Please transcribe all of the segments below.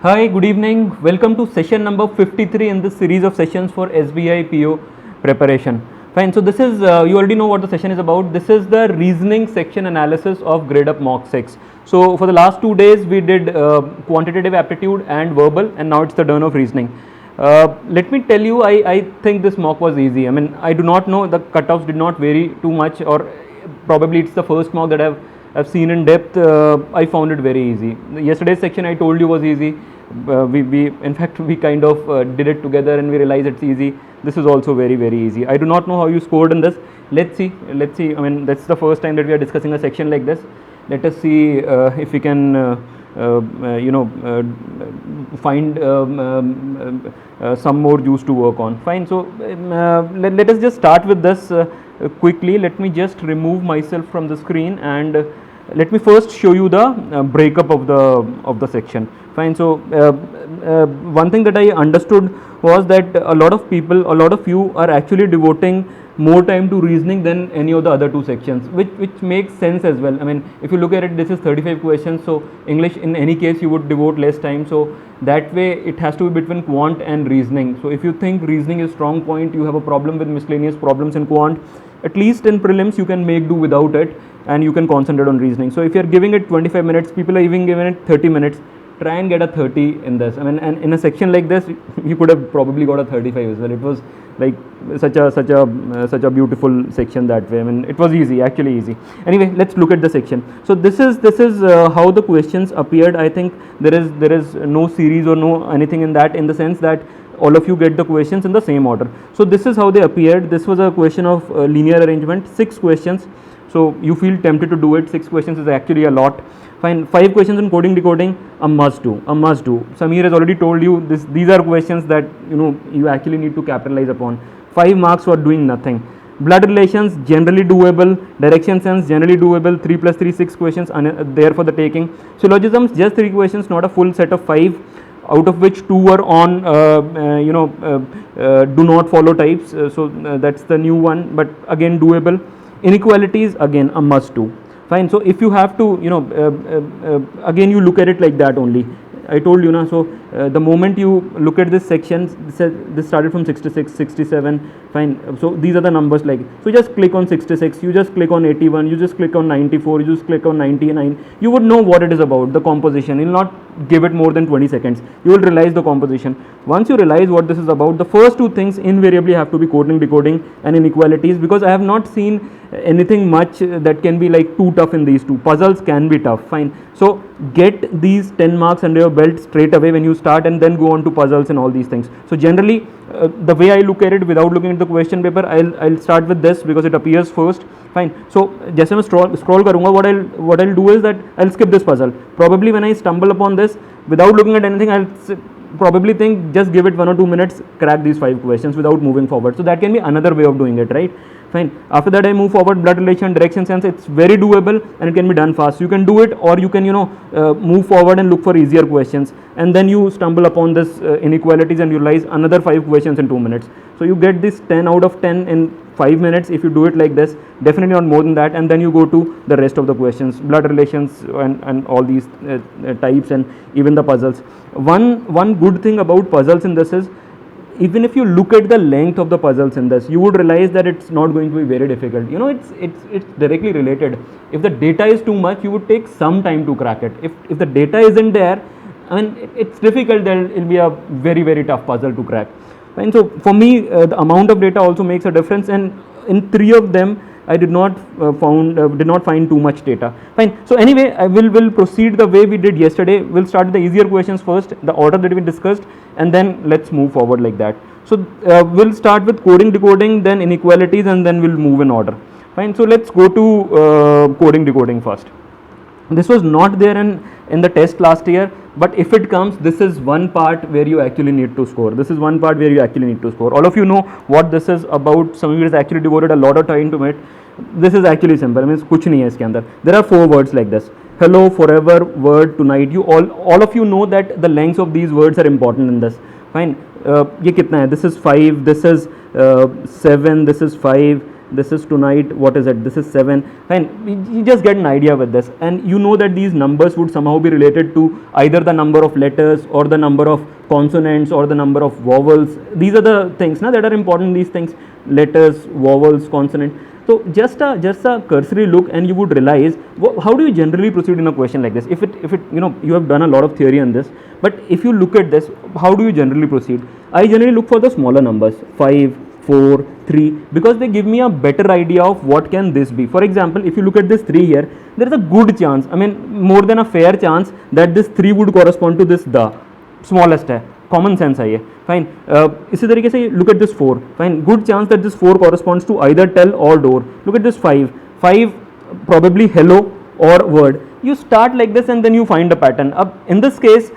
Hi, good evening. Welcome to session number 53 in this series of sessions for SBI PO preparation. Fine. So this is, you already know what the session is about. This is the reasoning section analysis of Gradeup Mock 6. So for the last 2 days, we did quantitative aptitude and verbal, and now it's the turn of reasoning. Let me tell you, I think this mock was easy. I mean, I do not know, the cutoffs did not vary too much, or probably it's the first mock that I've seen in depth. I found it very easy. Yesterday's section I told you was easy. We in fact we kind of did it together and we realized it's easy. This is also very easy. I do not know how you scored in this. Let's see. I mean, that's the first time that we are discussing a section like this. Let us see if we can find some more juice to work on. Fine. So let us just start with this quickly. Let me just remove myself from the screen and let me first show you the breakup of the section. Fine. So one thing that I understood was that a lot of you are actually devoting more time to reasoning than any of the other two sections, which makes sense as well. I mean, if you look at it, this is 35 questions, so English in any case you would devote less time, so that way it has to be between quant and reasoning. So if you think reasoning is strong point, you have a problem with miscellaneous problems in quant, at least in prelims you can make do without it and you can concentrate on reasoning. So if you are giving it 25 minutes, people are even giving it 30 minutes, try and get a 30 in this. I mean, and in a section like this you could have probably got a 35 as well. It was like such a beautiful section that way. I mean, it was easy, actually easy. Anyway, let's look at the section. So this is how the questions appeared. I think there is no series or no anything in that, in the sense that all of you get the questions in the same order. So this is how they appeared. This was a question of linear arrangement, 6 questions. So you feel tempted to do it. 6 questions is actually a lot. Fine. 5 questions in coding decoding, a must do. Samir has already told you these are questions that you actually need to capitalize upon. 5 marks for doing nothing. Blood relations generally doable. Direction sense generally doable. 3 plus 3 6 questions there for the taking. Syllogisms just 3 questions, not a full set of 5, out of which 2 were on do not follow types. So that's the new one, but again doable. Inequalities again a must do. Fine. So if you have to, again you look at it like that only. I told you now. So the moment you look at this section, this started from 66, 67. Fine. So these are the numbers like. So just click on 66. You just click on 81. You just click on 94. You just click on 99. You would know what it is about. The composition. You'll not give it more than 20 seconds. You will realize the composition. Once you realize what this is about, the first 2 things invariably have to be coding, decoding, and inequalities, because I have not seen anything much that can be like too tough in these 2. Puzzles can be tough. Fine. So get these 10 marks under your belt straight away when you start, and then go on to puzzles and all these things. So generally the way I look at it without looking at the question paper, I'll start with this because it appears first. Fine. So जैसे मैं scroll करूँगा, what I'll do is that I'll skip this puzzle. Probably when I stumble upon this without looking at anything, I'll probably think just give it 1 or 2 minutes, crack these 5 questions without moving forward. So that can be another way of doing it, right? Fine. After that I move forward. Blood relation, direction sense, it's very doable and it can be done fast. You can do it, or you can move forward and look for easier questions, and then you stumble upon this inequalities and you realize another 5 questions in 2 minutes. So you get this 10 out of 10 in 5 minutes if you do it like this. Definitely not more than that, and then you go to the rest of the questions, blood relations and all these types, and even the puzzles. One good thing about puzzles in this is, even if you look at the length of the puzzles in this, you would realize that it's not going to be very difficult. It's directly related. If the data is too much, you would take some time to crack it. If the data isn't there, I mean, it's difficult, then it'll be a very tough puzzle to crack. And so for me, the amount of data also makes a difference, and in 3 of them I did not find too much data. Fine. So anyway, I will proceed the way we did yesterday. We'll start with the easier questions first, the order that we discussed, and then let's move forward like that. So we'll start with coding, decoding, then inequalities, and then we'll move in order. Fine. So let's go to coding, decoding first. This was not there in the test last year, but if it comes, this is one part where you actually need to score. All of you know what this is about. Some of you has actually devoted a lot of time to it. This is actually simple. I mean, कुछ नहीं है इसके अंदर. There are 4 words like this: hello, forever, word, tonight. You all of you know that the lengths of these words are important in this. Fine. ये कितना है? This is 5. This is 7. This is 5. this is tonight, what is it, this is 7, fine. You just get an idea with this, and you know that these numbers would somehow be related to either the number of letters or the number of consonants or the number of vowels. These are the things that are important, these things, letters, vowels, consonant. So just a cursory look and you would realize how do you generally proceed in a question like this. If it you have done a lot of theory on this, but if you look at this, how do you generally proceed? I generally look for the smaller numbers, 5, 4, 3, because they give me a better idea of what can this be. For example, if you look at this 3 here, there is a good chance, I mean more than a fair chance, that this 3 would correspond to this the smallest है, common sense है ये, fine. इसी तरीके से look at this 4, fine, good chance that this 4 corresponds to either tail or door. Look at this 5, 5 probably hello or word. You start like this and then you find a pattern. अब in this case,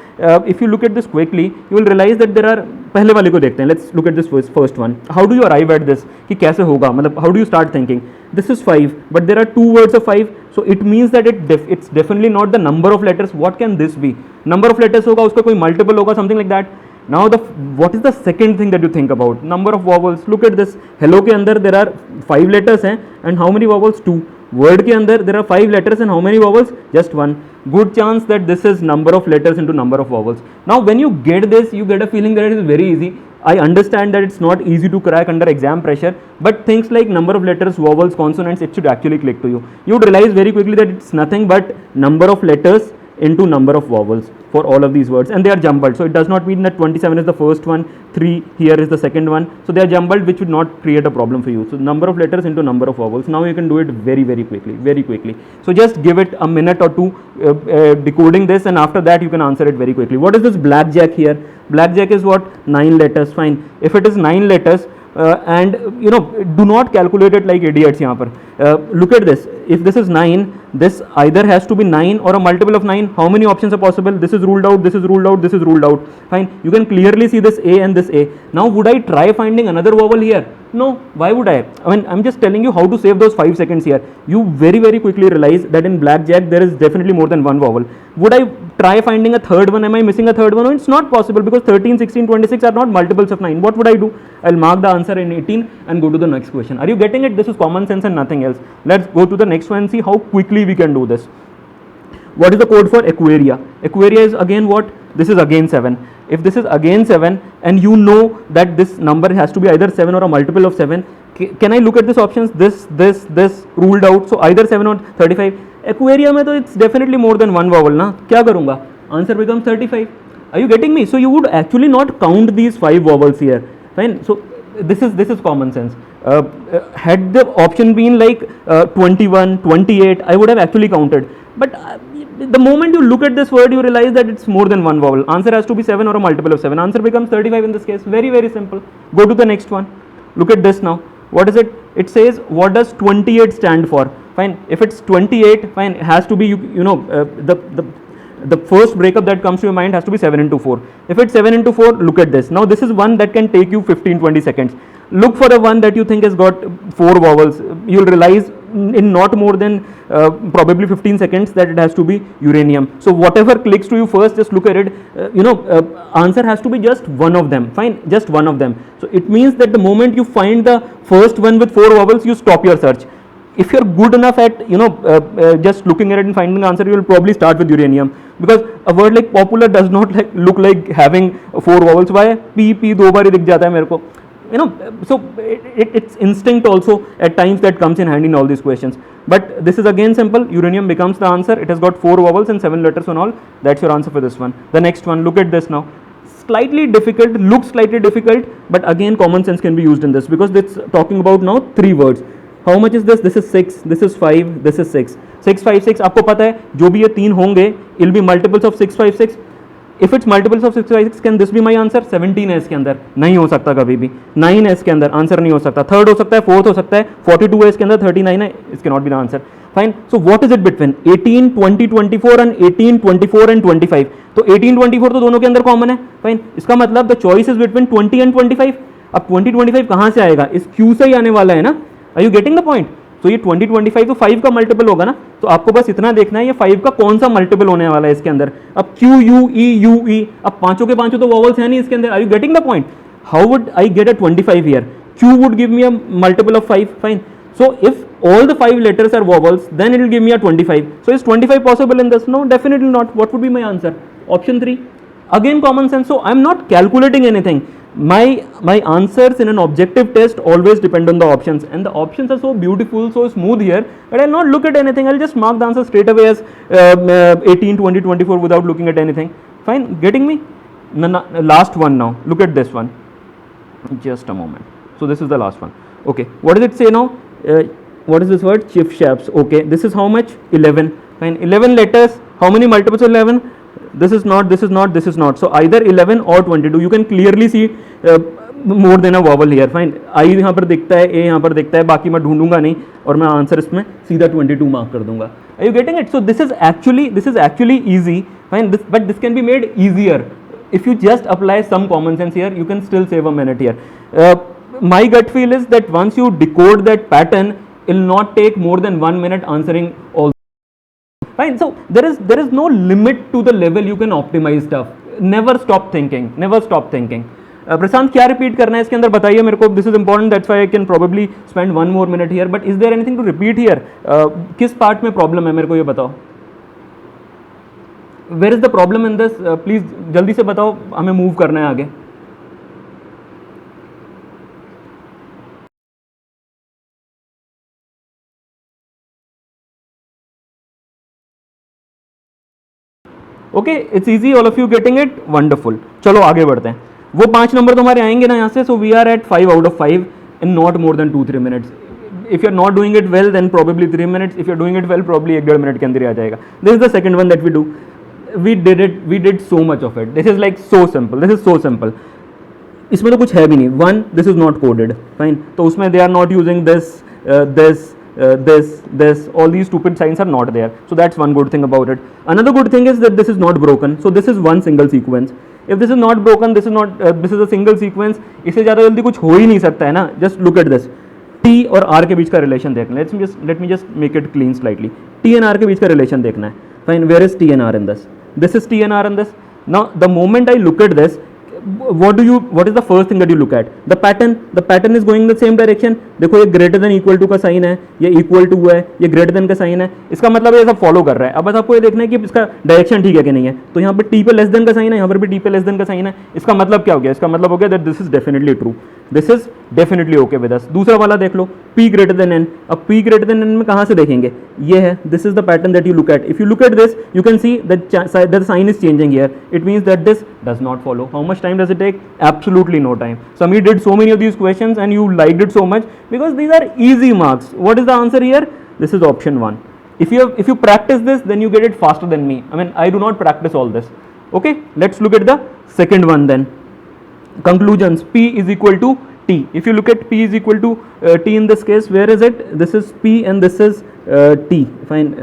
if you look at this quickly, you will realize that there are, पहले वाले को देखते हैं, let's look at this first one. How do you arrive at this कि कैसे होगा, मतलब how do you start thinking? This is 5, but there are 2 words of 5, so it means that it's definitely not the number of letters. What can this be? Number of letters होगा, उसका कोई multiple होगा, something like that. Now what is the second thing that you think about? Number of vowels. Look at this. Hello के अंदर there are 5 letters हैं, and how many vowels? 2. Word के अंदर there are 5 letters and how many vowels? Just 1. Good chance that this is number of letters into number of vowels. Now when you get this, you get a feeling that it is very easy. I understand that it's not easy to crack under exam pressure, but things like number of letters, vowels, consonants, it should actually click to you. You would realize very quickly that it's nothing but number of letters into number of vowels for all of these words, and they are jumbled. So it does not mean that 27 is the first one, 3 here is the second one. So they are jumbled, which would not create a problem for you. So number of letters into number of vowels. Now you can do it very, very quickly, very quickly. So just give it a minute or two decoding this, and after that you can answer it very quickly. What is this blackjack here? Blackjack is what? 9 letters. Fine. If it is 9 letters, and do not calculate it like idiots यहाँ पर. Look at this. If this is 9, this either has to be 9 or a multiple of 9. How many options are possible? This is ruled out, this is ruled out, this is ruled out. Fine. You can clearly see this A and this A. Now would I try finding another vowel here? No. Why would I? I mean, I'm just telling you how to save those 5 seconds here. You very, very quickly realize that in blackjack there is definitely more than one vowel. Would I try finding a third one? Am I missing a third one? No, it's not possible, because 13, 16, 26 are not multiples of 9. What would I do? I'll mark the answer in 18 and go to the next question. Are you getting it? This is common sense and nothing else. Let's go to the next one and see how quickly we can do this. What is the code for Aquaria? Aquaria is again what? This is again 7. If this is again 7 and you know that this number has to be either 7 or a multiple of 7, can I look at these options? This ruled out. So either 7 or 35. Aquaria में तो it's definitely more than one vowel ना. क्या करूँगा? Answer becomes 35. Are you getting me? So you would actually not count these 5 vowels here. Fine. So this is common sense. Had the option been like 21, 28, I would have actually counted. But the moment you look at this word, you realize that it's more than one vowel. Answer has to be 7 or a multiple of 7. Answer becomes 35 in this case. Very, very simple. Go to the next one. Look at this now. What is it? It says, what does 28 stand for? Fine. If it's 28, fine, it has to be, the first breakup that comes to your mind has to be 7 into 4. If it's 7 into 4, look at this. Now this is one that can take you 15-20 seconds. Look for the one that you think has got 4 vowels. You'll realize in not more than probably 15 seconds that it has to be uranium. So whatever clicks to you first, just look at it. Answer has to be just one of them. Fine, just one of them. So it means that the moment you find the first one with 4 vowels, you stop your search. If you're good enough at just looking at it and finding the answer, you will probably start with uranium, because a word like popular does not look like having 4 vowels. Why? P दो बार ही दिख जाता है मेरे को. So it's instinct also at times that comes in handy in all these questions. But this is again simple. Uranium becomes the answer. It has got 4 vowels and 7 letters and all. That's your answer for this one. The next one, look at this now. Slightly difficult, looks slightly difficult, but again common sense can be used in this, because it's talking about now 3 words. How much is this? This is 6, this is 5, this is 6. 6, 5, 6, आपको पता है जो भी ये 3 होंगे, it'll be multiples of 6, 5, 6. If it's multiples of 6, 5, 6, can this be my answer? 17 है इसके अंदर, नहीं हो सकता कभी भी. 9 है इसके अंदर, आंसर नहीं हो सकता. 3rd हो सकता है, 4th हो सकता है, 42 है इसके अंदर, 39 है, it cannot be the answer. Fine. So what is it between 18, 20, 24 and 18, 24 and 25? तो 18, 24 तो दोनों के अंदर कॉमन है. फाइन. इसका मतलब the choice is between 20 and 25. अब 20, 25 कहाँ से आएगा? इस Q से ही आने वाला है ना. Are you getting the point? तो ये 20, 25 तो 5 का मल्टीपल होगा ना. तो आपको बस इतना देखना है ये 5 का कौन सा मल्टीपल होने वाला है इसके अंदर. अब Q, U, E, U, E, अब पांचों के पांचों तो वॉवल्स हैं नहीं इसके अंदर. Are you getting the point? How would I get a 25 here? Q would give me a multiple of 5. Fine. So if all the 5 letters are vowels, then it will give me a 25. So is 25 possible in this? No, definitely not. What would be my answer? Option 3. Again common sense. So I am not calculating anything. My answers in an objective test always depend on the options, and the options are so beautiful, so smooth here that I'll not look at anything. I'll just mark the answer straight away as 18, 20, 24 without looking at anything. Fine, getting me? Last one now. Look at this one. Just a moment. So this is the last one. Okay, what does it say now? What is this word? Chief shafts. Okay, this is how much? 11. Fine, 11 letters. How many multiples of 11? This is not, this is not, this is not. So either 11 or 22. You can clearly see more than a vowel here. Fine, I यहाँ पर दिखता है, A यहाँ पर दिखता है, बाकी मैं ढूंढूंगा नहीं और मैं आंसर इसमें सीधा 22 मार्क कर दूंगा. Are you getting it? So this is actually easy. Fine, but this can be made easier if you just apply some common sense here. You can still save a minute here. My gut feel is that once you decode that pattern, it will not take more than 1 minute answering all. Fine, so there is no limit to the level you can optimize stuff. Never stop thinking. Never stop thinking. प्रशांत क्या repeat करना है इसके अंदर बताइए मेरे को. This is important, that's why I can probably spend 1 more minute here. But is there anything to repeat here? किस part में प्रॉब्लम है मेरे को ये बताओ. Where is the problem in this? Please जल्दी से बताओ, हमें मूव करना है आगे. Okay, it's easy. All of you getting it? Wonderful. चलो आगे बढ़ते हैं. वो 5 नंबर तो हमारे आएंगे ना यहाँ से. So we are at 5 out of 5 in not more than 2-3 minutes. If you are not doing it well, then probably 3 minutes. If you are doing it well, probably 1-1.5 minute के अंदर ही आ जाएगा. This is the second one that we do. We did it. We did so much of it. This is like so simple. This is so simple. इसमें तो कुछ है भी नहीं. One, this is not coded. Fine. तो उसमें they are not using this, this. All these stupid signs are not there. So that's one good thing about it. Another good thing is that this is not broken. So this is one single sequence. If this is not broken, this is not. This is a single sequence. इससे ज़्यादा जल्दी कुछ हो ही नहीं सकता है ना. Just look at this. T और R के बीच का रिलेशन देखना है. Let me just make it clean slightly. T and R के बीच का रिलेशन देखना है. Fine. Where is T and R in this? This is T and R in this. Now the moment I look at this, what is the first thing that you look at? The pattern is going in the same direction. देखो ये greater than equal to का sign है, ये equal to है, ये greater than का sign है. इसका मतलब ये सब फॉलो कर रहा है. अब बस आपको ये देखना है कि इसका डायरेक्शन ठीक है कि नहीं है. तो यहाँ पर T पे लेस देन का साइन है, यहाँ पर भी T पे लेस देन का साइन है. इसका मतलब क्या हो गया? इसका मतलब हो गया that this is definitely true. This is definitely okay with us. दूसरा वाला देख लो, P greater than N. अब P greater than N में कहाँ से देखेंगे? ये है. This is the pattern that you look at. If you look at this, you can see that the sign is changing here. It means that this does not follow. How much time does it take? Absolutely no time. Samir did so many of these questions and you liked it so much because these are easy marks. What is the answer here? This is option 1. If you practice this, then you get it faster than me. I mean, I do not practice all this. Okay, let's look at the second one then. Conclusions. P is equal to T. If you look at P is equal to T in this case, where is it? This is P and this is T. Fine.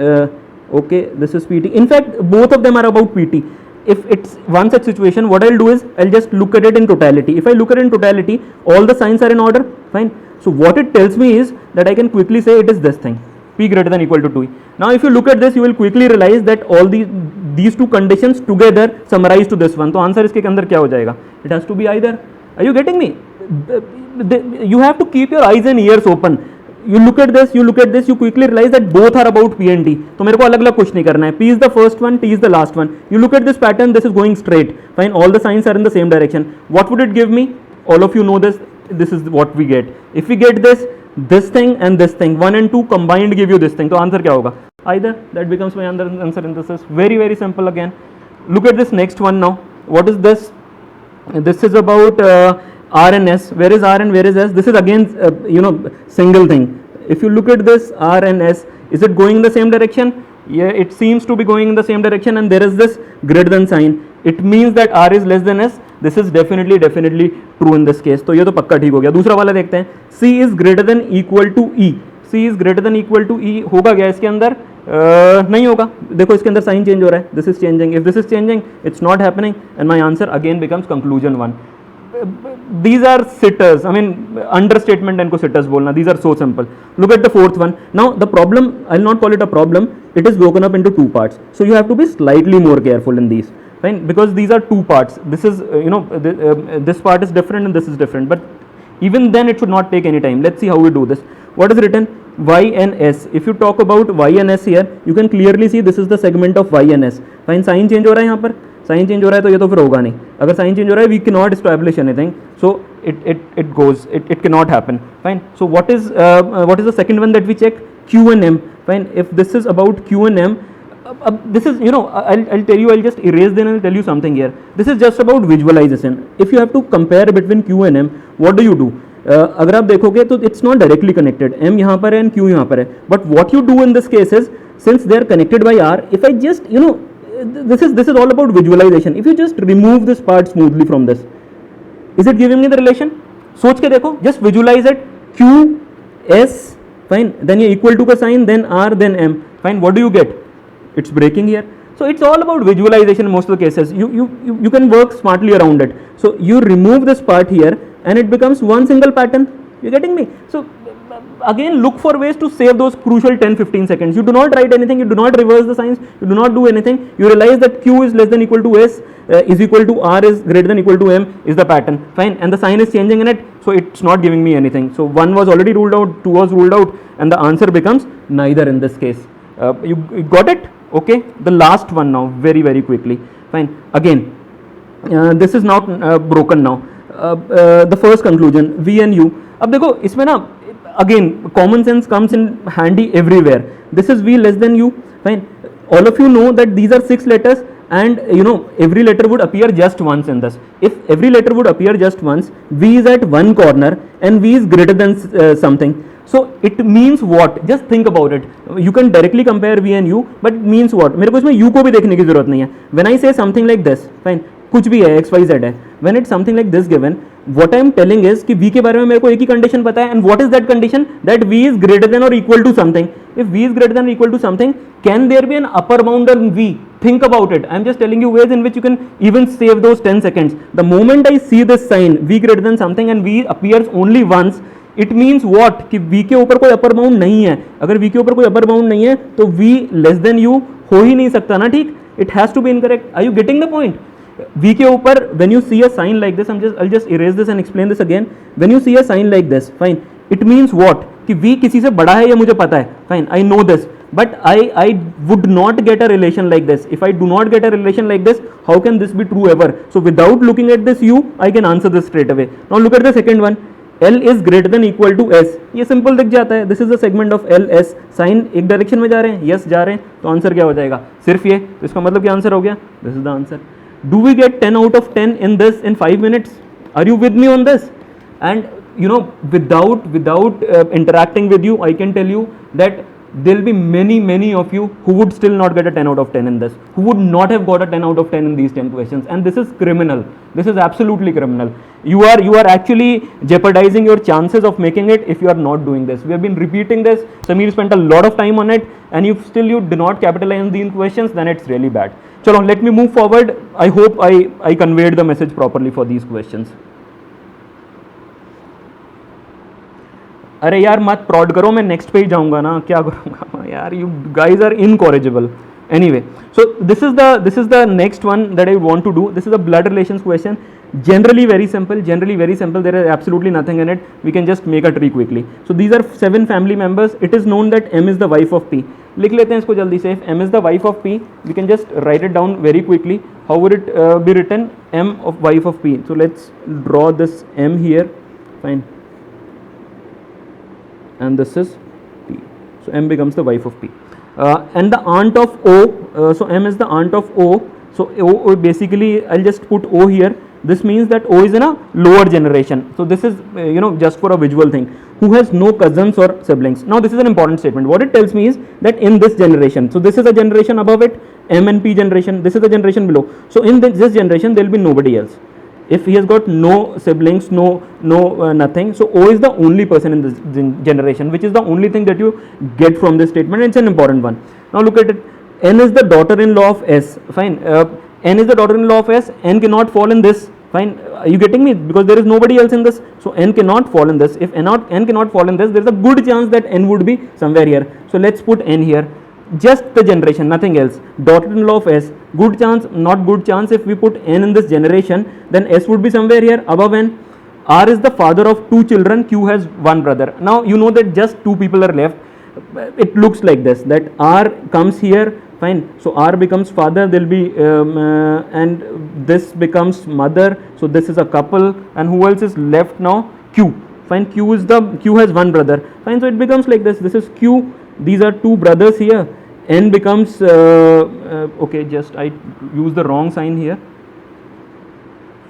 Okay, this is PT. In fact, both of them are about PT. If it's one such situation, what I'll do is I'll just look at it in totality. If I look at it in totality, all the signs are in order. Fine. So what it tells me is that I can quickly say it is this thing. P greater than equal to 2. Now if you look at this, you will quickly realize that all these two conditions together summarize to this one. तो answer इसके अंदर क्या हो जाएगा? It has to be either. Are you getting me? You have to keep your eyes and ears open. You look at this, you quickly realize that both are about P and T. तो मेरे को अलग अलग कुछ नहीं करना है. P is the first one, T is the last one. You look at this pattern, this is going straight. Fine, all the signs are in the same direction. What would it give me? All of you know this. This is what we get. If we get this thing and this thing, 1 and 2 combined give you this thing. तो answer क्या होगा? Either. That becomes my answer in this. Is very very simple again. Look at this next one now. What is this? This is about R and S. Where is R and where is S? This is again single thing. If you look at this R and S, is it going in the same direction? Yeah, it seems to be going in the same direction, and there is this greater than sign. It means that R is less than S. This is definitely true in this case. तो ये तो पक्का ठीक हो गया. दूसरा वाला देखते हैं. C is greater than equal to E. C is greater than equal to E होगा क्या इसके अंदर? नहीं होगा. देखो इसके अंदर साइन चेंज हो रहा है. This is changing. If this is changing, it's not happening, and my answer again becomes conclusion 1. These are sitters. I mean, understatement इनको sitters बोलना. These are so simple. Look at the fourth one. Now the problem, I'll not call it a problem. It is broken up into 2 parts. So you have to be slightly more careful in these. Fine, because these are 2 parts. This is this part is different and this is different. But even then, it should not take any time. Let's see how we do this. what is written? Y and S. If you talk about Y and S here, you can clearly see this is the segment of Y and S. Fine, sign change हो रहा है यहाँ पर, sign change हो रहा है तो ये तो फिर होगा नहीं. अगर साइन चेंज हो रहा है, we cannot establish anything, so it goes, it cannot happen. Fine. So what is the second one that we check? Q and M. Fine. If this is about Q and M, this is, you know, I'll tell you, I'll just erase, then I'll tell you something here. This is just about visualization. If you have to compare between Q and M, what do? अगर आप देखोगे तो it's not directly connected. M यहाँ पर है and Q यहाँ पर है. But what you do in this case is, since they are connected by R, if I just, you know, this is all about visualization. If you just remove this part smoothly from this, is it giving me the relation? सोच के देखो, just visualize it. Q, S, fine. Then ये equal to का sign, then R, then M. Fine. What do you get? It's breaking here. So it's all about visualization in most of the cases. You can work smartly around it. So you remove this part here, and it becomes one single pattern. You getting me? So again, look for ways to save those crucial 10-15 seconds. You do not write anything, you do not reverse the signs, you do not do anything. You realize that Q is less than equal to S, is equal to R, is greater than equal to M is the pattern. Fine. And the sign is changing in it, so it's not giving me anything. So 1 was already ruled out, 2 was ruled out, and the answer becomes neither in this case. You got it? Okay. The last one now, very quickly. Fine. Again, this is not broken now. The first conclusion, V and U. अब देखो इसमें ना, again common sense comes in handy everywhere. This is V less than U. Fine. All of you know that these are 6 letters, and you know every letter would appear just once in this. If every letter would appear just once, V is at one corner and V is greater than something. So it means what? Just think about it. You can directly compare V and U, but it means what? मेरे को इसमें U को भी देखने की जरूरत नहीं है. When I say something like this, fine, कुछ भी है, X, Y, Z है. When it's something like this given, what I am telling is कि V के बारे में मेरे को एक ही condition पता है, and what is that condition? That V is greater than or equal to something. If V is greater than or equal to something, can there be an upper bound on V? Think about it. I am just telling you ways in which you can even save those 10 seconds. The moment I see this sign V greater than something and V appears only once, it means what कि V के ऊपर कोई upper bound नहीं है. अगर V के ऊपर कोई अपर बाउंड नहीं है तो V लेस देन U हो ही नहीं सकता ना. ठीक, it has to be incorrect. Are you getting the point? V के ऊपर when you see a sign like this, I'll just erase this and explain this again. When you see a sign like this, fine, it means what कि V किसी से बड़ा है, ये मुझे पता है. Fine, I know this, but I would not get a relation like this. If I do not get a relation like this, how can this be true ever? So without looking at this U, I can answer this straight away. Now look at the second one. L is greater than equal to S. ये simple दिख जाता है. This is the segment of L S. Sign एक डायरेक्शन में जा रहे हैं, यस जा रहे हैं, तो आंसर क्या हो जाएगा? सिर्फ ये. तो इसका मतलब क्या आंसर हो गया? This is the answer. Do we get 10 out of 10 in this in 5 minutes? Are you with me on this? And you know, without interacting with you, I can tell you that there will be many of you who would still not get a 10 out of 10 in this, who would not have got a 10 out of 10 in these 10 questions, and this is criminal. This is absolutely criminal. You are actually jeopardizing your chances of making it if you are not doing this. We have been repeating this. Sameer spent a lot of time on it, and you do not capitalize on these questions, then it's really bad. Chalo, let me move forward. I hope I conveyed the message properly for these questions. अरे यार मत प्रॉड करो, मैं next पे ही जाऊंगा ना, क्या करूंगा यार. You guys are incorrigible. Anyway, so this is the next one that I want to do. This is a blood relations question. Generally very simple. There is absolutely nothing in it. We can just make a tree quickly. So these are 7 family members. It is known that M is the wife of P. लिख लेते हैं इसको जल्दी से. If M is the wife of P, we can just write it down very quickly. How would it be written? M of wife of P. So let's draw this M here. Fine. And this is P. So M becomes the wife of P. And the aunt of O, so M is the aunt of O. So O basically, I'll just put O here. This means that O is in a lower generation. So this is just for a visual thing. Who has no cousins or siblings. Now this is an important statement. What it tells me is that in this generation, so this is a generation above it, M and P generation. This is the generation below. So in this generation, there will be nobody else. If he has got no siblings, no nothing, so O is the only person in this generation, which is the only thing that you get from this statement. It's an important one. Now look at it. N is the daughter-in-law of S. Fine. N is the daughter-in-law of S. N cannot fall in this. Fine. Are you getting me? Because there is nobody else in this. So N cannot fall in this. If N cannot fall in this, there is a good chance that N would be somewhere here. So let's put N here. Just the generation, nothing else. Daughter-in-law of S. Good chance, not good chance. If we put N in this generation, then S would be somewhere here above N. R is the father of 2 children, Q has 1 brother. Now you know that just 2 people are left. It looks like this, that R comes here, fine. So R becomes father, there will be and this becomes mother. So this is a couple, and who else is left now? Q. Fine. Q has 1 brother. Fine. So it becomes like this. This is Q. These are 2 brothers here. N becomes okay. Just I use the wrong sign here.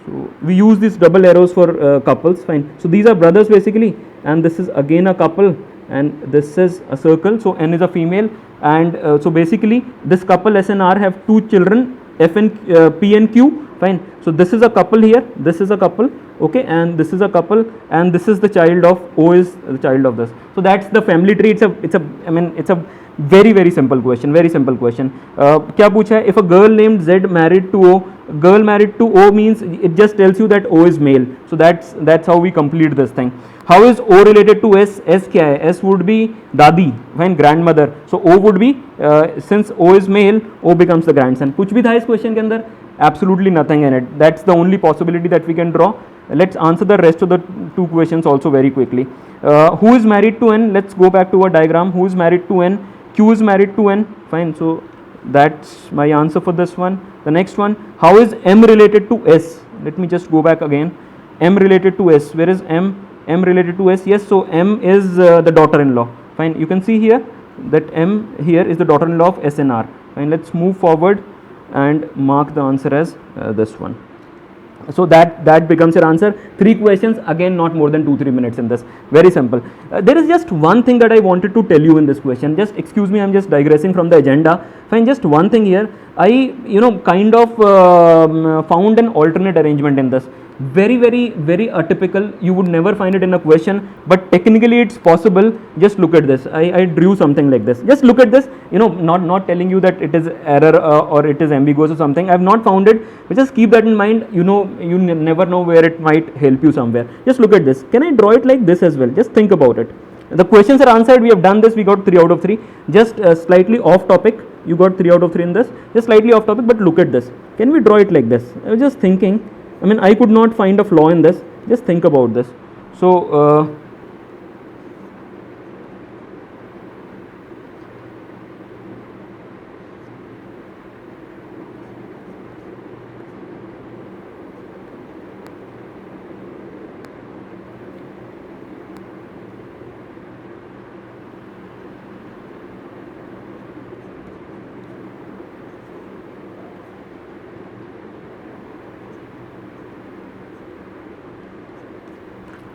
So we use these double arrows for couples. Fine. So these are brothers basically, and this is again a couple, and this is a circle. So N is a female, and so basically this couple S and R have 2 children, F and P and Q. Fine. So this is a couple here. This is a couple. Okay, and this is a couple, and this is the child of O is the child of this. So that's the family tree. It's a very simple question. Very simple question. क्या पूछा है? If a girl named Z married to O, girl married to O means it just tells you that O is male. So that's how we complete this thing. How is O related to S? S क्या है? S would be दादी, fine, grandmother. So O would be since O is male, O becomes the grandson. कुछ भी था इस question के अंदर? Absolutely nothing in it. That's the only possibility that we can draw. Let's answer the rest of the 2 questions also very quickly. Who is married to N? Let's go back to our diagram. Who is married to N? Q is married to N. Fine. So that's my answer for this one. The next one. How is M related to S? Let me just go back again. M related to S. Where is M? M related to S. Yes. So M is the daughter-in-law. Fine. You can see here that M here is the daughter-in-law of S and R. Fine. Let's move forward and mark the answer as this one. So that becomes your answer. 3 questions, again not more than 2-3 minutes in this. Very simple. There is just one thing that I wanted to tell you in this question. Just excuse me, I'm just digressing from the agenda. Fine, just one thing here. I kind of found an alternate arrangement in this. Very atypical. You would never find it in a question, but technically it's possible. Just look at this. I drew something like this. Just look at this. Not telling you that it is error or it is ambiguous or something. I have not found it, but just keep that in mind. You never know where it might help you somewhere. Just look at this. Can I draw it like this as well? Just think about it. The questions are answered. We have done this. We got 3 out of 3. Just slightly off topic. You got 3 out of 3 in this. Just slightly off topic, but look at this. Can we draw it like this? I was just thinking. I could not find a flaw in this. Just think about this. So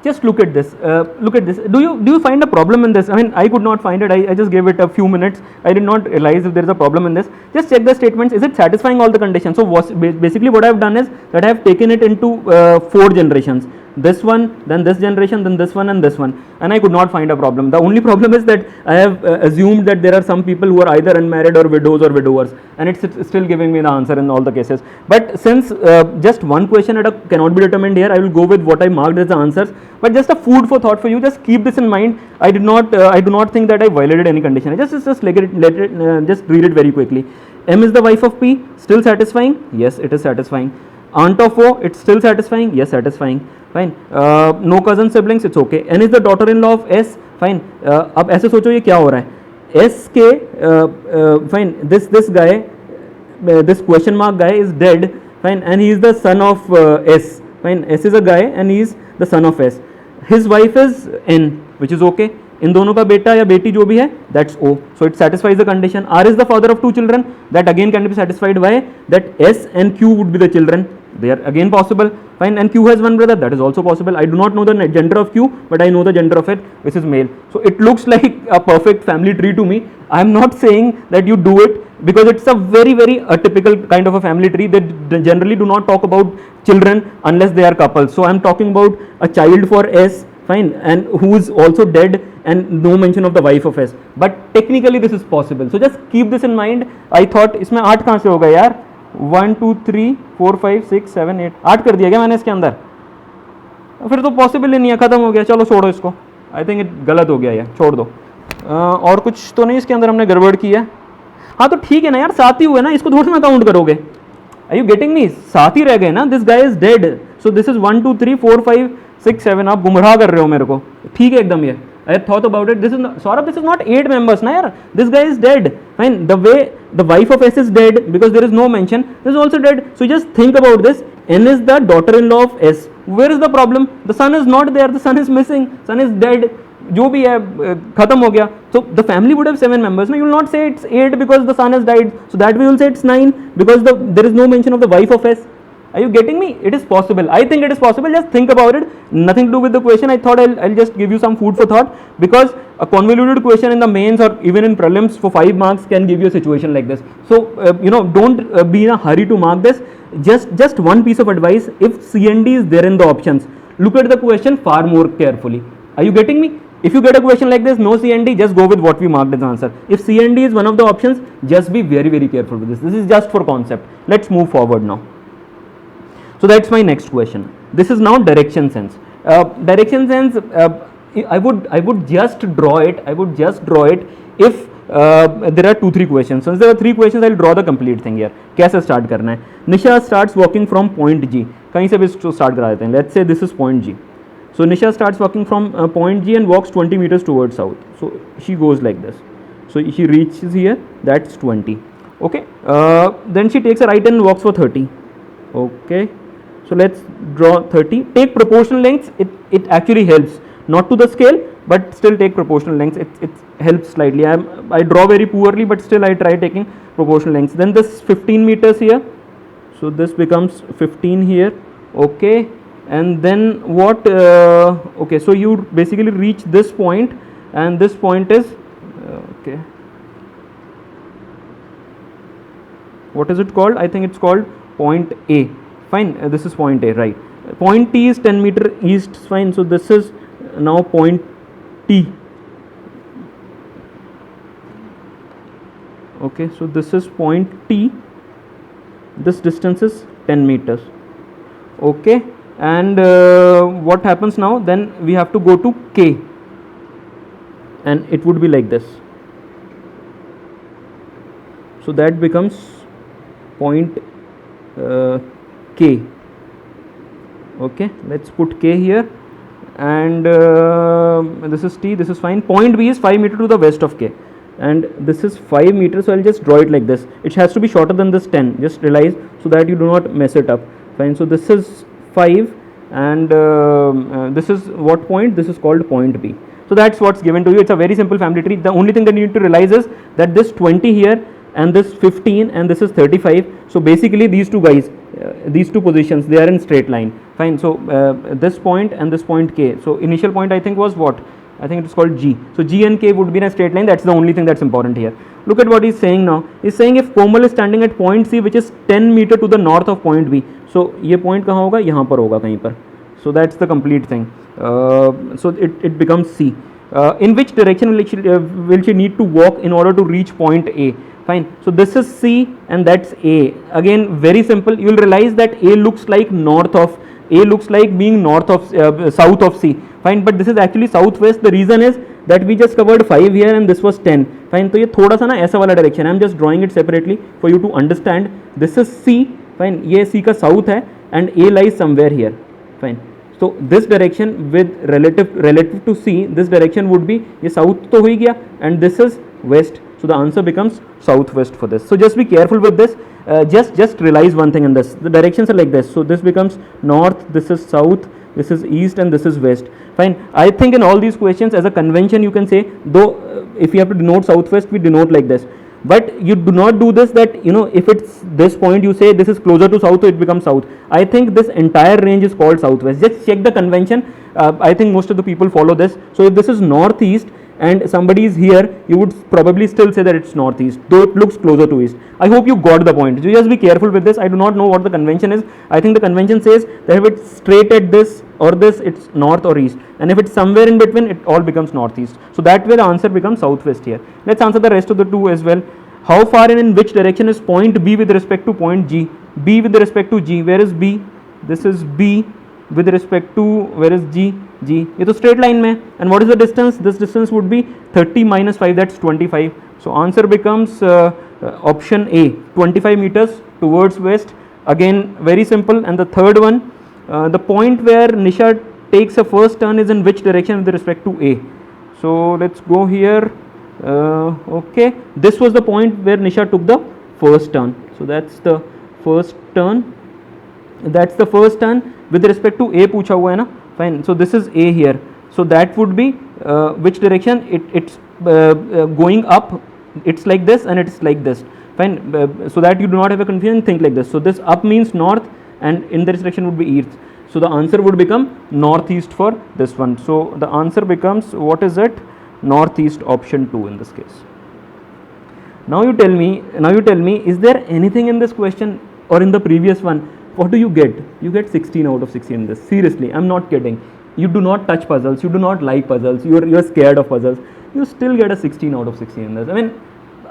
just look at this. Look at this. Do you find a problem in this? I could not find it. I just gave it a few minutes. I did not realize if there is a problem in this. Just check the statements. Is it satisfying all the conditions? So basically what I have done is that I have taken it into 4 generations. This one, then this generation, then this one and this one, and I could not find a problem. The only problem is that I have assumed that there are some people who are either unmarried or widows or widowers, and it's still giving me the answer in all the cases. But since just one question cannot be determined here, I will go with what I marked as the answers. But just a food for thought for you. Just keep this in mind. I do not think that I violated any condition. Just just read it very quickly. M is the wife of P. Still satisfying? Yes, it is satisfying. Aunt of O, it's still satisfying? Yes, satisfying. Fine. No cousin siblings, it's okay. N is the daughter-in-law of S. Fine. अब ऐसे सोचो ये क्या हो रहा है? S के fine. This guy, this question mark guy is dead. Fine. And he is the son of S. Fine. S is a guy and he is the son of S. His wife is N, which is okay. इन दोनों का बेटा या बेटी जो भी है, that's O. So it satisfies the condition. R is the father of 2 children. That again can be satisfied by that S and Q would be the children. They are again possible. Fine. And Q has 1 brother. That is also possible. I do not know the gender of Q, but I know the gender of it, which is male. So it looks like a perfect family tree to me. I am not saying that you do it, because it's a very atypical kind of a family tree. They generally do not talk about children unless they are couples. So I am talking about a child for S. Fine. And who is also dead, and no mention of the wife of S. But technically this is possible. So just keep this in mind. I thought इसमें 8 कहाँ से होगा यार? 1 2 3 4 5 6 7 8 8 कर दिया क्या मैंने इसके अंदर? फिर तो पॉसिबल ही नहीं है, खत्म हो गया. चलो छोड़ो इसको. आई थिंक गलत हो गया, ये छोड़ दो. और कुछ तो नहीं इसके अंदर हमने गड़बड़ की है. हाँ तो ठीक है ना यार, 7 ही हुए ना, इसको थोड़ा ना काउंट करोगे. Are you getting me? 7 ही रह गए ना. This guy is dead. So this is 1 2 3 4 5 6 7, आप गुमराह कर रहे हो मेरे को, ठीक है एकदम ये. I thought about it. This is not, Saurabh, this is not 8 members, na yaar. This guy is dead. Fine. The way the wife of S is dead because there is no mention. This is also dead. So just think about this. N is the daughter-in-law of S. Where is the problem? The son is not there. The son is missing. Son is dead. जो भी है खत्म हो गया. So the family would have 7 members. No, you will not say it's 8 because the son has died. So that we will say it's 9 because there is no mention of the wife of S. Are you getting me? It is possible. I think it is possible. Just think about it. Nothing to do with the question. I thought I'll just give you some food for thought, because a convoluted question in the mains or even in prelims for 5 marks can give you a situation like this. So don't be in a hurry to mark this. Just one piece of advice: if CND is there in the options, look at the question far more carefully. Are you getting me? If you get a question like this, no CND, just go with what we marked as answer. If CND is one of the options, just be very, very careful with this. This is just for concept. Let's move forward now. So that's my next question. This is now direction sense. Direction sense, I would just draw it. I would just draw it if there are 2-3 questions. Since there are 3 questions, I'll draw the complete thing here. कैसे start करना है? Nisha starts walking from point G. कहीं से भी start करा देते हैं. Let's say this is point G. So Nisha starts walking from point G and walks 20 meters towards south. So she goes like this. So she reaches here. That's 20. Okay. Then she takes a right and walks for 30. Okay. So let's draw 30. Take proportional lengths. It actually helps, not to the scale, but still take proportional lengths. It helps slightly. I draw very poorly, but still I try taking proportional lengths. Then this 15 meters here. So this becomes 15 here. Okay. And then what? Okay. So you basically reach this point, and this point is okay. What is it called? I think it's called point A. Fine, this is point A, right? Point T is 10 meter east, fine. So this is now point T. Okay, so this is point T. This distance is 10 meters. Okay, and what happens now? Then we have to go to K, and it would be like this. So that becomes point K. Okay, let's put K here, and this is T, this is fine. Point B is 5 meters to the west of K, and this is 5 meters, so I'll just draw it like this. It has to be shorter than this 10, just realize, so that you do not mess it up. Fine, so this is 5, and this is what point? This is called point B. So that's what's given to you. It's a very simple family tree. The only thing that you need to realize is that this 20 here, and this 15, and this is 35. So basically these two guys, these two positions, they are in straight line. Fine. So this point and this point K. So initial point I think was what? I think it's called G. So G and K would be in a straight line. That's the only thing that's important here. Look at what he's saying now. He's saying if Komal is standing at point C, which is 10 meter to the north of point B. So ये point कहाँ होगा? यहाँ पर होगा कहीं पर. So that's the complete thing. So it becomes C. In which direction will she need to walk in order to reach point A? Fine. So this is C and that's A. Again, very simple. You will realize that A looks like north of, A looks like being north of, south of C. Fine. But this is actually southwest. The reason is that we just covered 5 here and this was 10. Fine. So ये थोड़ा सा ना ऐसा वाला direction. I am just drawing it separately for you to understand. This is C. Fine. ये C का south है and A lies somewhere here. Fine. So this direction with relative to C, this direction would be ये south तो हो ही गया and this is west. So the answer becomes southwest for this. So just be careful with this. Just realize one thing in this. The directions are like this. So this becomes north, this is south, this is east, and this is west. Fine. I think in all these questions, as a convention, you can say, though if you have to denote southwest, we denote like this. But you do not do this that, if it's this point, you say this is closer to south, so it becomes south. I think this entire range is called southwest. Just check the convention. I think most of the people follow this. So if this is northeast, and somebody is here, you would probably still say that it's northeast, though it looks closer to east. I hope you got the point. So just be careful with this. I do not know what the convention is. I think the convention says that if it's straight at this or this, it's north or east. And if it's somewhere in between, it all becomes northeast. So that way the answer becomes southwest here. Let's answer the rest of the two as well. How far and in which direction is point B with respect to point G? B with respect to G. Where is B? This is B with respect to, where is G? G. ये तो straight line में. And what is the distance? This distance would be 30 minus 5, that's 25. So answer becomes option A, 25 meters towards west. Again, very simple. And the third one, the point where Nisha takes a first turn is in which direction with respect to A. So let's go here. Okay, this was the point where Nisha took the first turn. So that's the first turn. That's the first turn with respect to A पूछा हुआ है ना. Fine. So this is A here. So that would be which direction? It's going up. It's like this and it's like this. Fine. So that you do not have a confusion, think like this. So this up means north and in this direction would be east. So the answer would become northeast for this one. So the answer becomes, what is it? Northeast, option 2 in this case. Now you tell me, is there anything in this question or in the previous one? What do you get? You get 16 out of 16 in this. Seriously, I'm not kidding. You do not touch puzzles, you do not like puzzles, you're scared of puzzles. You still get a 16 out of 16 in this. I mean,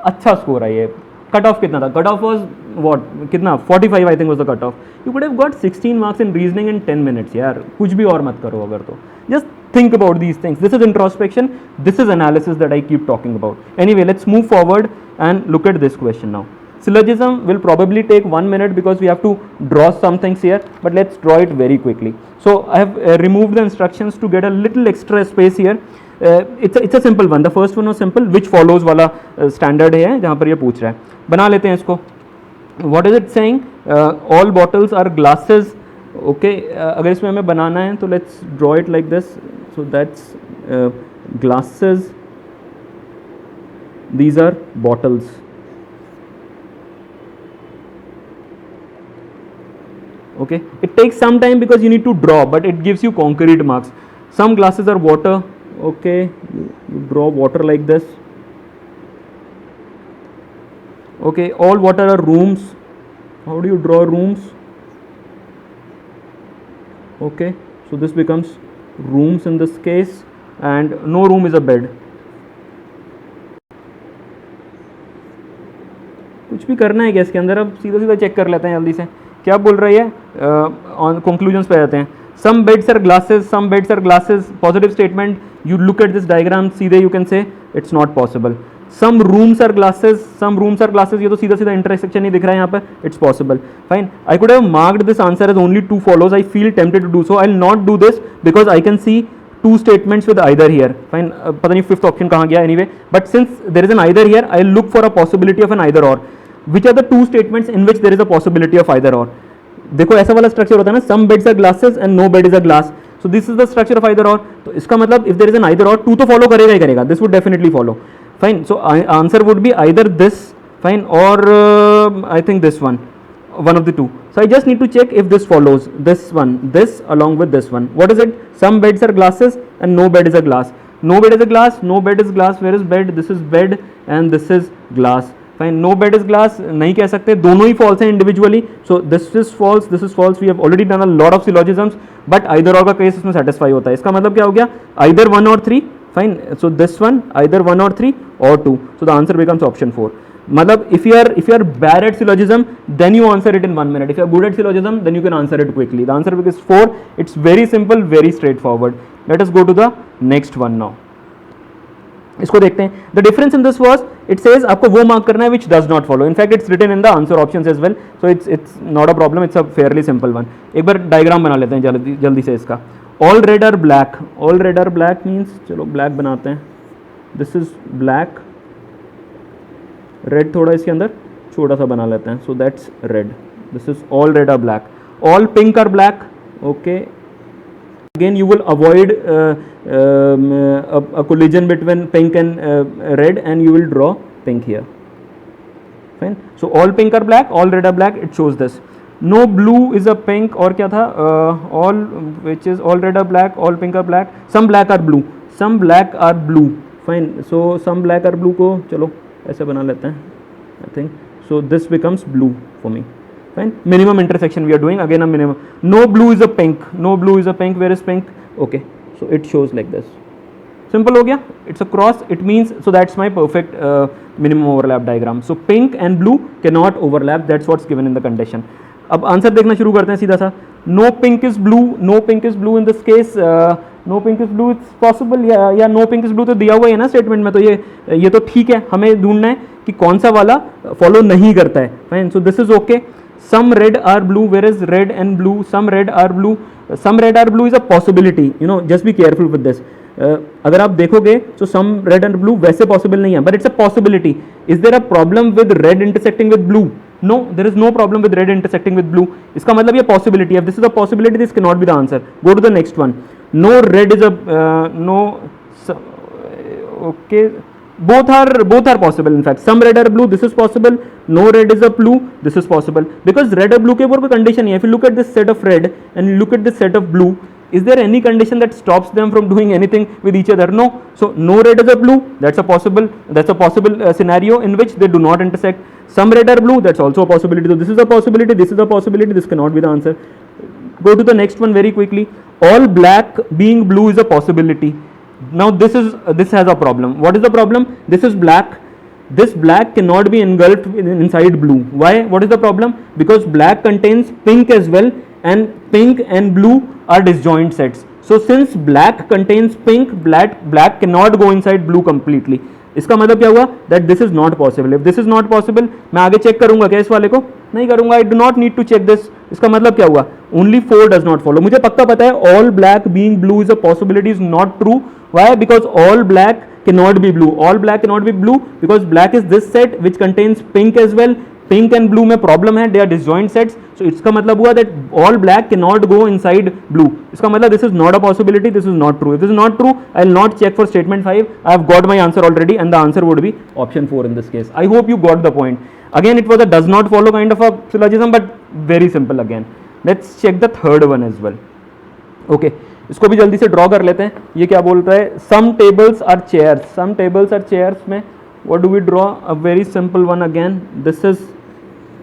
अच्छा score है ये. Cut off कितना था? Cut off was what? कितना? 45 I think was the cut off. You could have got 16 marks in reasoning in 10 minutes यार. कुछ भी और मत करो अगर तो. Just think about these things. This is introspection. This is analysis that I keep talking about. Anyway, let's move forward and look at this question now. Syllogism will probably take 1 minute because we have to draw some things here, but let's draw it very quickly. So I have removed the instructions to get a little extra space here. It's a simple one. The first one was simple, which follows वाला standard है जहाँ पर ये पूछ रहा है. बना लेते हैं इसको. What is it saying? All bottles are glasses. Okay, अगर इसमें हमें बनाना है तो let's draw it like this. So that's glasses. These are bottles. Okay, it takes some time because you need to draw, but it gives you concrete marks. Some glasses are water. Okay, you draw water like this. Okay, all water are rooms. How do you draw rooms? Okay, so this becomes rooms in this case, and no room is a bed. कुछ भी करना है क्या इसके अंदर? अब सीधा सीधा चेक कर लेते हैं जल्दी से. क्या बोल रही है? ऑन कंक्लूजन्स पे आते हैं. Some beds are glasses, some beds are glasses. Positive statement. You look at this diagram, सीधे you can say it's not possible. Some rooms are glasses, some rooms are glasses. ये तो सीधा सीधा intersection नहीं दिख रहा है यहाँ पे. It's possible. Fine. I could have marked this answer as only 2 follows. I feel tempted to do so. I will not do this because I can see 2 statements with either here. Fine. पता नहीं fifth option कहाँ गया. Anyway, but since there is an either here, I will look for a possibility of an either or. Which are the 2 statements in which there is a possibility of either or? देखो ऐसा वाला structure होता है ना, some beds are glasses and no bed is a glass. So this is the structure of either or. तो इसका मतलब if there is an either or, 2 तो follow करेगा ही करेगा. This would definitely follow. Fine. So answer would be either this, fine, or I think this one of the 2. So I just need to check if this follows. This one, this along with this one. What is it? Some beds are glasses and no bed is a glass. No bed is a glass, no bed is glass. Where is bed? This is bed and this is glass. Fine. No bed is glass नहीं कह सकते, दोनों ही false हैं individually. So this is false, this is false. We have already done a lot of syllogisms, but either or का case इसमें satisfy होता है. इसका मतलब क्या हो गया? Either 1 or 3. Fine. So this one either 1 or 3 or 2. So the answer becomes option 4. मतलब if you are bad at syllogism, then you answer it in 1 minute. If you are good at syllogism, then you can answer it quickly. The answer is 4. It's very simple, very straightforward. Let us go to the next one now. इसको देखते हैं. The difference in this was, it says आपको वो mark करना है which does not follow. In fact, it's written in the answer options as well. So it's not a problem. It's a fairly simple one. एक बार diagram बना लेते हैं जल्दी से इसका. All red are black. All red are black means, चलो black बनाते हैं. This is black. Red थोड़ा इसके अंदर छोटा सा बना लेते हैं. So that's red. This is all red are black. All pink are black. Okay. Again, you will avoid a collision between pink and red, and you will draw pink here. Fine. So all pink are black, all red are black. It shows this. No blue is a pink. और क्या था? All which is all red are black, all pink are black. Some black are blue. Some black are blue. Fine. So some black are blue को चलो ऐसे बना लेते हैं. I think so. This becomes blue for me. Fine. Minimum intersection we are doing, again a minimum. No blue is a pink. No blue is a pink. Where is pink? Okay. So it shows like this. Simple हो गया. It's a cross. It means, so that's my perfect minimum overlap diagram. So pink and blue cannot overlap. That's what's given in the condition. अब answer देखना शुरू करते हैं सीधा सा. No pink is blue. No pink is blue in this case. No pink is blue. It's possible. या no pink is blue तो दिया हुआ है ना स्टेटमेंट में, तो ये तो ठीक है. हमें ढूंढना है कि कौन सा वाला फॉलो नहीं करता है. Fine. So this is okay. Some red are blue, whereas red and blue. Some red are blue. Some red are blue is a possibility, you know, just be careful with this. अगर आप देखोगे तो some red and blue वैसे possible नहीं है, but it's a possibility. Is there a problem with red intersecting with blue? No, there is no problem with red intersecting with blue. इसका मतलब ये possibility है. If this is a possibility, this cannot be the answer. Go to the next one. No red is a no. Okay, both are possible. In fact, some red are blue. This is possible. No red is a blue. This is possible because red और blue के ऊपर कोई condition नहीं है. If you look at this set of red and look at this set of blue, is there any condition that stops them from doing anything with each other? No. So no red is a blue. That's a possible scenario in which they do not intersect. Some red are blue. That's also a possibility. So this is a possibility. This is a possibility. This cannot be the answer. Go to the next one very quickly. All black being blue is a possibility. Now this has a problem. What is the problem? This is black. This black cannot be engulfed inside blue. Why? What is the problem? Because black contains pink as well, and pink and blue are disjoint sets. So since black contains pink, black cannot go inside blue completely. इसका मतलब क्या हुआ? That this is not possible. If this is not possible, मैं आगे check करूंगा क्या इस वाले को? नहीं करूंगा. I do not need to check this. इसका मतलब क्या हुआ? Only 4 does not follow. मुझे पक्का पता है all black being blue is a possibility is not true. Why? Because all black cannot be blue. All black cannot be blue because black is this set which contains pink as well. Pink and blue में problem है, they are disjoint sets. So इसका मतलब हुआ that all black cannot go inside blue. इसका मतलब this is not a possibility, this is not true. If this is not true, I will not check for statement 5. I have got my answer already, and the answer would be option 4 in this case. I hope you got the point. Again, it was a does not follow kind of a syllogism, but very simple again. Let's check the third one as well. Okay, इसको भी जल्दी से draw कर लेते हैं. ये क्या बोलता है? Some tables are chairs. Some tables are chairs में what do we draw? A very simple one again. This is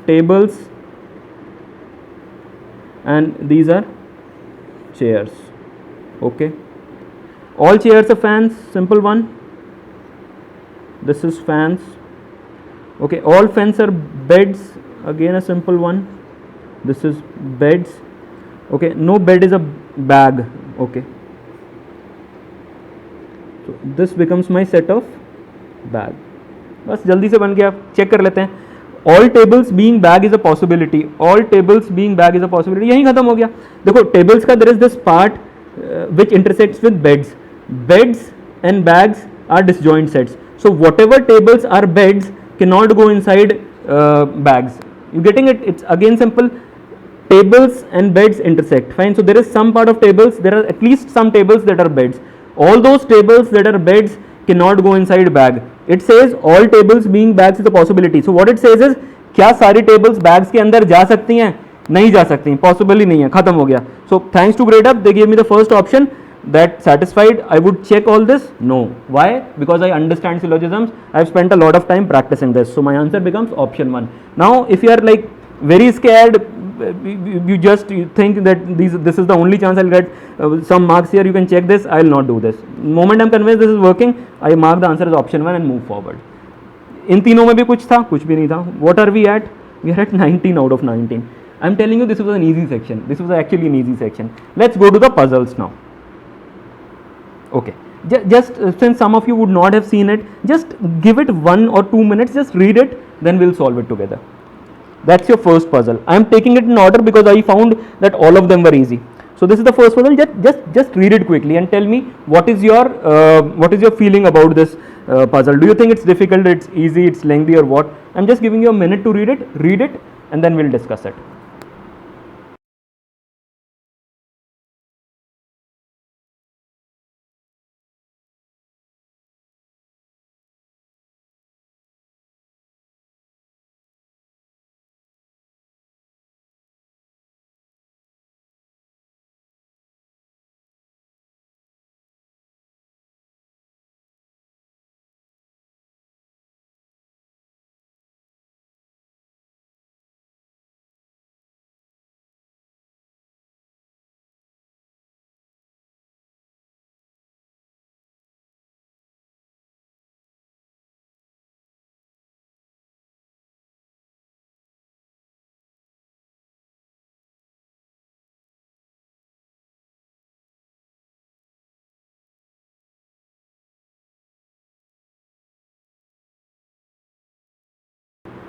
tables and these are chairs. Okay, all chairs are fans. Simple one. This is fans. Okay, all fans are beds. Again a simple one. This is beds. Okay, no bed is a bag. Okay, so this becomes my set of bag. बस जल्दी से बन गया. Check कर लेते हैं. All tables being bag is a possibility. All tables being bag is a possibility. यहीं खत्म हो गया. देखो tables का there is this part which intersects with beds. Beds and bags are disjoint sets. So whatever tables are beds cannot go inside bags. You getting it? It's again simple. Tables and beds intersect. Fine. So there is some part of tables. There are at least some tables that are beds. All those tables that are beds cannot go inside bag. It says all tables being bags is a possibility. So what it says is क्या सारी tables bags के अंदर जा सकती हैं? नहीं जा सकती, possible ही नहीं है, खत्म हो गया. So thanks to Gradeup, they gave me the first option. That satisfied. I would check all this? No. Why? Because I understand syllogisms. I have spent a lot of time practicing this. So my answer becomes option 1. Now if you are like very scared, you just think that this is the only chance I'll get some marks here, you can check this. I will not do this. The moment I'm convinced this is working, I mark the answer as option 1 and move forward. इन तीनों में भी कुछ था, कुछ भी नहीं था. What are we at? We are at 19 out of 19. I'm telling you this was an easy section. This was actually an easy section. Let's go to the puzzles now. Okay. Just since some of you would not have seen it, just give it 1 or 2 minutes, just read it, then we'll solve it together. That's your first puzzle. I am taking it in order because I found that all of them were easy. So this is the first puzzle. Just read it quickly and tell me what is your feeling about this puzzle. Do you think it's difficult, it's easy, it's lengthy, or what? I'm just giving you a minute to read it, and then we'll discuss it.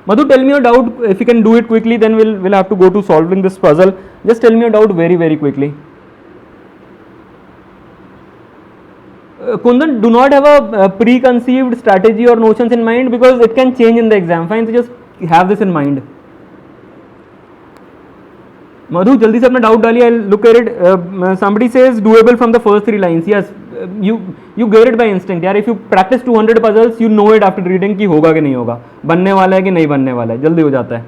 Madhu, tell me your doubt. If you can do it quickly, then we'll have to go to solving this puzzle. Just tell me your doubt very quickly. Kundan, do not have a preconceived strategy or notions in mind because it can change in the exam. Fine, so just have this in mind. Madhu, jaldi se apna doubt daliye. I'll look at it. Somebody says doable from the first 3 lines. Yes, you get it by instinct. यार, if you practice 200 puzzles, you know it after reading कि होगा कि नहीं होगा, बनने वाला है कि नहीं बनने वाला है, जल्दी हो जाता है.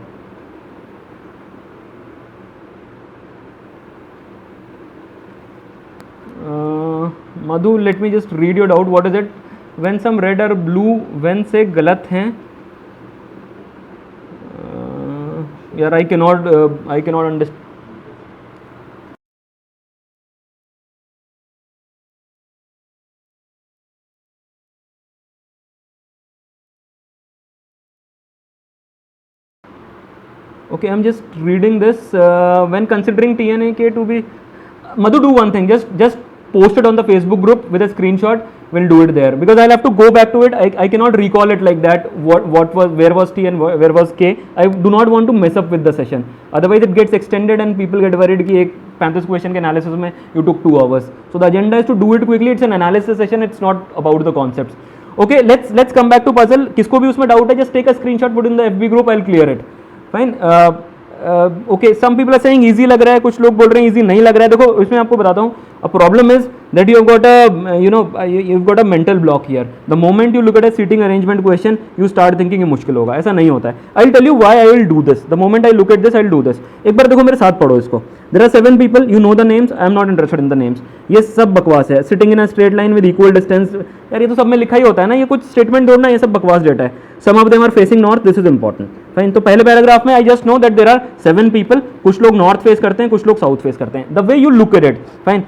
Madhu, let me just read your doubt. What is it? When some red or blue, when से गलत हैं. यार, I cannot understand. Okay, I'm just reading this. When considering TNAK to be, Madhu, do one thing. Just post it on the Facebook group with a screenshot. We'll do it there because I'll have to go back to it. I cannot recall it like that. What was, where was T and where was K? I do not want to mess up with the session. Otherwise, it gets extended and people get worried कि एक 35 question के analysis में you took 2 hours. So the agenda is to do it quickly. It's an analysis session. It's not about the concepts. Okay, let's come back to puzzle. किसको भी उसमें doubt है, just take a screenshot, put in the FB group. I'll clear it. Fine. Okay, some people are saying easy लग रहा है, कुछ लोग बोल रहे हैं इजी नहीं लग रहा है. देखो इसमें आपको बताता हूँ, a problem is that you have got a you've got a mental block here. The moment you look at a seating arrangement question, you start thinking ये मुश्किल होगा. ऐसा नहीं होता है. I'll tell you why I will do this. The moment I look at this, I'll do this. एक बार देखो मेरे साथ पढ़ो इसको. There are 7 people. You know the names. I am not interested in the names. ये सब बकवास है. Sitting in a straight line with equal distance. यार ये तो सब में लिखा ही होता है ना. ये कुछ स्टेटमेंट जोड़ना, ये सब बकवास डेटा है. Some of them are facing north. This is important. Fine. तो पहले पैराग्राफ में I just know that there are 7 people. कुछ लोग नॉर्थ फेस करते हैं, कुछ लोग साउथ फेस करते हैं. The way you look at it, fine.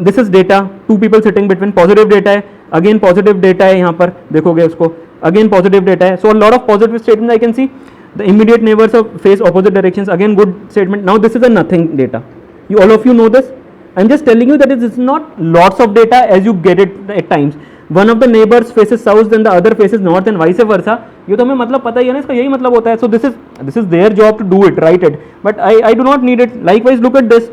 This is data, 2 people sitting between. Positive data है, अगेन पॉजिटिव डेटा है. यहाँ पर देखोगे उसको, अगेन पॉजिटिव डेटा है. So a lot of positive statement I can see. The immediate neighbours of face opposite directions, again good statement. Now this is a nothing data. You all of you know this. I'm just telling you that it is not lots of data as you get it at times. One of the neighbors faces south, then the other faces north, and vice versa. ये तो हमें मतलब पता ही है ना, इसका यही मतलब होता है. So this is their job to do it, write it. But I do not need it. Likewise, look at this.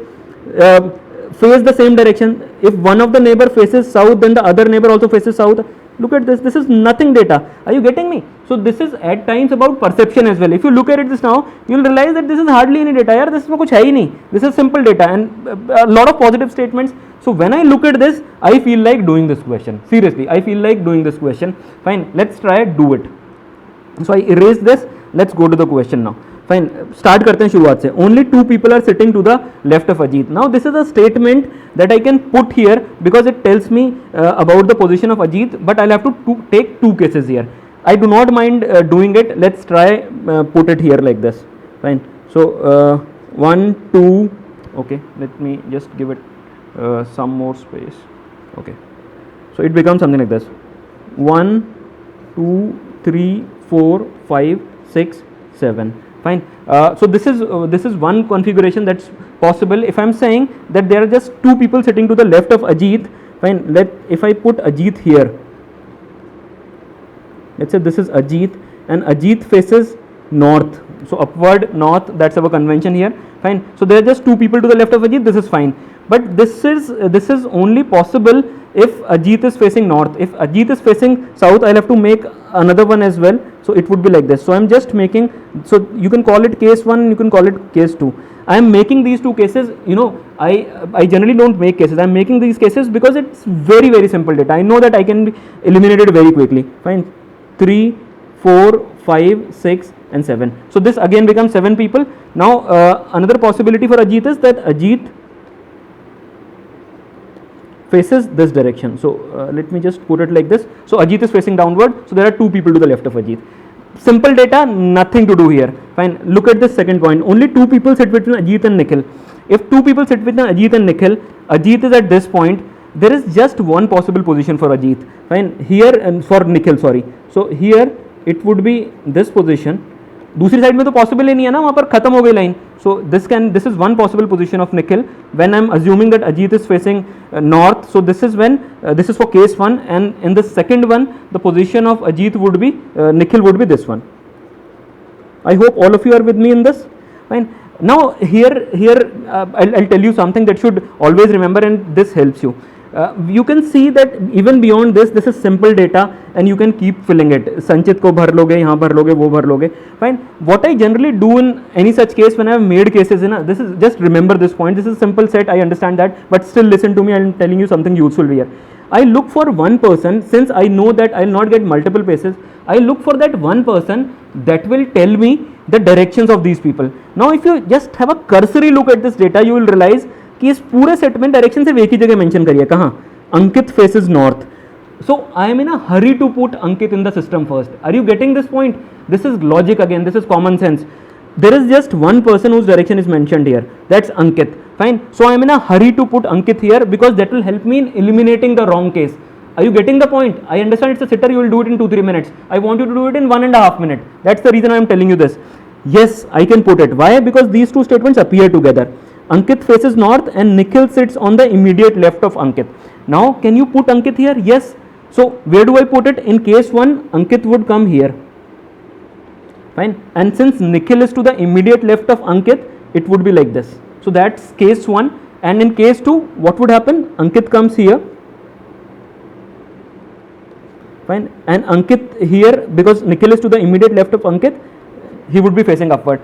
Face the same direction. If one of the neighbor faces south, then the other neighbor also faces south. Look at this. This is nothing data. Are you getting me? So this is at times about perception as well. If you look at it this now, you'll realize that this is hardly any data. यार, this में कुछ है ही नहीं. This is simple data and a lot of positive statements. So when I look at this, I feel like doing this question. Seriously, I feel like doing this question. Fine. Let's try do it. So I erase this. Let's go to the question now. Fine. Start करते हैं शुरुआत से. Only 2 people are sitting to the left of Ajit. Now this is a statement that I can put here because it tells me about the position of Ajit, but I'll have to take 2 cases here. I do not mind doing it. Let's try put it here like this. Fine. So 1, 2. Okay. Let me just give it some more space. Okay. So it becomes something like this. 1, 2, 3, 4, 5, 6, 7. Fine. So this is one configuration that's possible. If I'm saying that there are just 2 people sitting to the left of Ajit, fine. If I put Ajit here, let's say this is Ajit and Ajit faces north. So upward north. That's our convention here. Fine. So there are just 2 people to the left of Ajit. This is fine. But this is only possible if Ajit is facing north. If Ajit is facing south, I'll have to make another one as well. So it would be like this. So I'm just making, so you can call it case 1, you can call it case 2. I am making these 2 cases. You know, I generally don't make cases. I'm making these cases because it's very, very simple data. I know that I can eliminate it very quickly. Fine. 3, 4, 5, 6 and 7. So this again becomes 7 people. Now another possibility for Ajit is that Ajit faces this direction. So let me just put it like this. So Ajit is facing downward. So there are 2 people to the left of Ajit. Simple data, nothing to do here. Fine. Look at this second point. Only 2 people sit between Ajit and Nikhil. If 2 people sit between Ajit and Nikhil, Ajit is at this point. There is just one possible position for Ajit. Fine. Here and for Nikhil, sorry. So here it would be this position. दूसरी side में तो possible ही नहीं है ना, वहाँ पर खत्म हो गई line. So this is one possible position of Nikhil when I am assuming that Ajit is facing north. So this is for case 1 and in the second one the position of Ajit would be Nikhil would be this one. I hope all of you are with me in this. Fine. Now here I'll tell you something that should always remember and this helps you. You can see that even beyond this is simple data and you can keep filling it. संचित को भर लोगे, यहाँ भर लोगे, वो भर लोगे. Fine. What I generally do in any such case when I have made cases, this is just remember this point. This is a simple set. I understand that, but still listen to me. I'm telling you something useful here. I look for one person, since I know that I'll not get multiple cases. I look for that one person that will tell me the directions of these people. Now, if you just have a cursory look at this data, you will realize कि इस पूरे set में direction सिर्फ एक ही जगह mention करिए. कहाँ? Ankit faces north. So I am in a hurry to put Ankit in the system first. Are you getting this point? This is logic again. This is common sense. There is just one person whose direction is mentioned here. That's Ankit. Fine. So I am in a hurry to put Ankit here because that will help me in eliminating the wrong case. Are you getting the point? I understand it's a sitter. You will do it in 2-3 minutes. I want you to do it in 1.5 minutes. That's the reason I am telling you this. Yes, I can put it. Why? Because these two statements appear together. Ankit faces north and Nikhil sits on the immediate left of Ankit. Now, can you put Ankit here? Yes. So, where do I put it? In case 1, Ankit would come here. Fine. And since Nikhil is to the immediate left of Ankit, it would be like this. So, that's case 1. And in case 2, what would happen? Ankit comes here. Fine. And Ankit here, because Nikhil is to the immediate left of Ankit, he would be facing upward.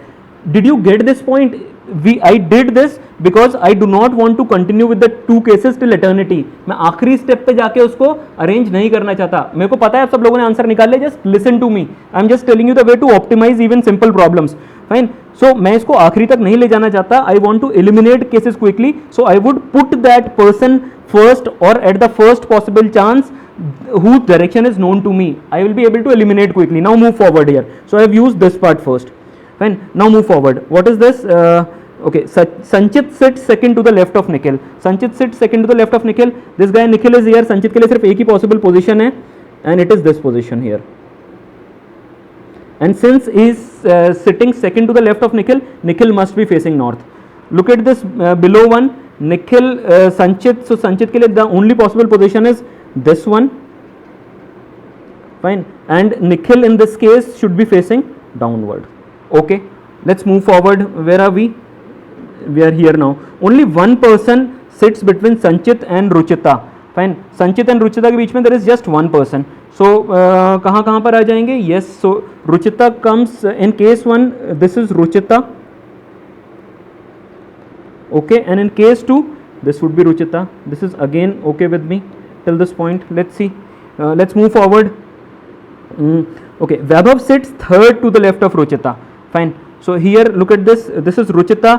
Did you get this point? I did this because I do not want to continue with the 2 cases till eternity. मैं आखिरी step पे जाके उसको arrange नहीं करना चाहता. मेरे को पता है आप सब लोगों ने आंसर निकाल लिया. Just listen to me. I am just telling you the way to optimise even simple problems. Fine. So मैं इसको आखिरी तक नहीं ले जाना चाहता. I want to eliminate cases quickly. So I would put that person first और at the first possible chance whose direction is known to me. I will be able to eliminate quickly. Now move forward here. So I have used this part first. Fine. Now move forward. What is this? Okay. Sanchit sits second to the left of Nikhil. Sanchit sits second to the left of Nikhil. This guy Nikhil is here. Sanchit के लिए सिर्फ एक ही possible position है, and it is this position here. And since he is sitting second to the left of Nikhil, Nikhil must be facing north. Look at this below one. Nikhil, Sanchit. So Sanchit के लिए the only possible position is this one. Fine. And Nikhil in this case should be facing downward. Okay. Let's move forward. Where are we? We are here now. Only one person sits between Sanchit and Ruchita. Fine. Sanchit and Ruchita के बीच में there is just one person. So कहाँ पर आ जाएंगे? Yes. So Ruchita comes in case 1. This is Ruchita. Okay. And in case 2, this would be Ruchita. This is again okay with me till this point. Let's see. Let's move forward. Okay. Vaibhav sits third to the left of Ruchita. Fine. So here look at this. This is Ruchita.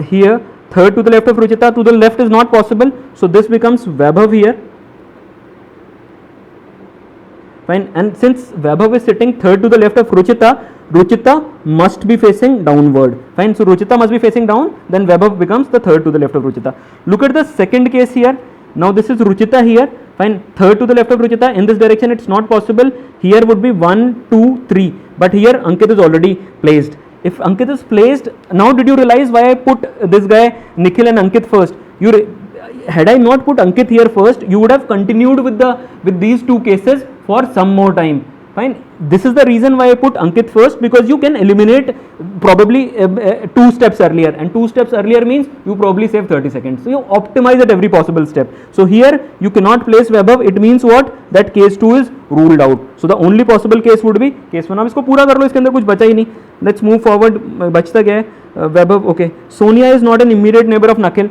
Here third to the left of Ruchita. To the left is not possible. So this becomes Vaibhav here. Fine. And since Vaibhav is sitting third to the left of Ruchita, Ruchita must be facing downward. Fine. So Ruchita must be facing down. Then Vaibhav becomes the third to the left of Ruchita. Look at the second case here. Now this is Ruchita here. Fine. Third to the left of Ruchita. In this direction it's not possible. Here would be 1, 2, 3. But here Ankit is already placed. If Ankit is placed, now did you realize why I put this guy Nikhil and Ankit first? Had I not put Ankit here first, you would have continued with these 2 cases for some more time. Fine. This is the reason why I put Ankit first, because you can eliminate probably 2 steps earlier, and 2 steps earlier means you probably save 30 seconds. So you optimize at every possible step. So here you cannot place Vaibhav. It means what? That case 2 is ruled out. So the only possible case would be case 1. अब इसको पूरा कर लो, इसके अंदर कुछ बचा ही नहीं. Let's move forward. बचता क्या है? Vaibhav. Okay. Sonia is not an immediate neighbor of Nikhil.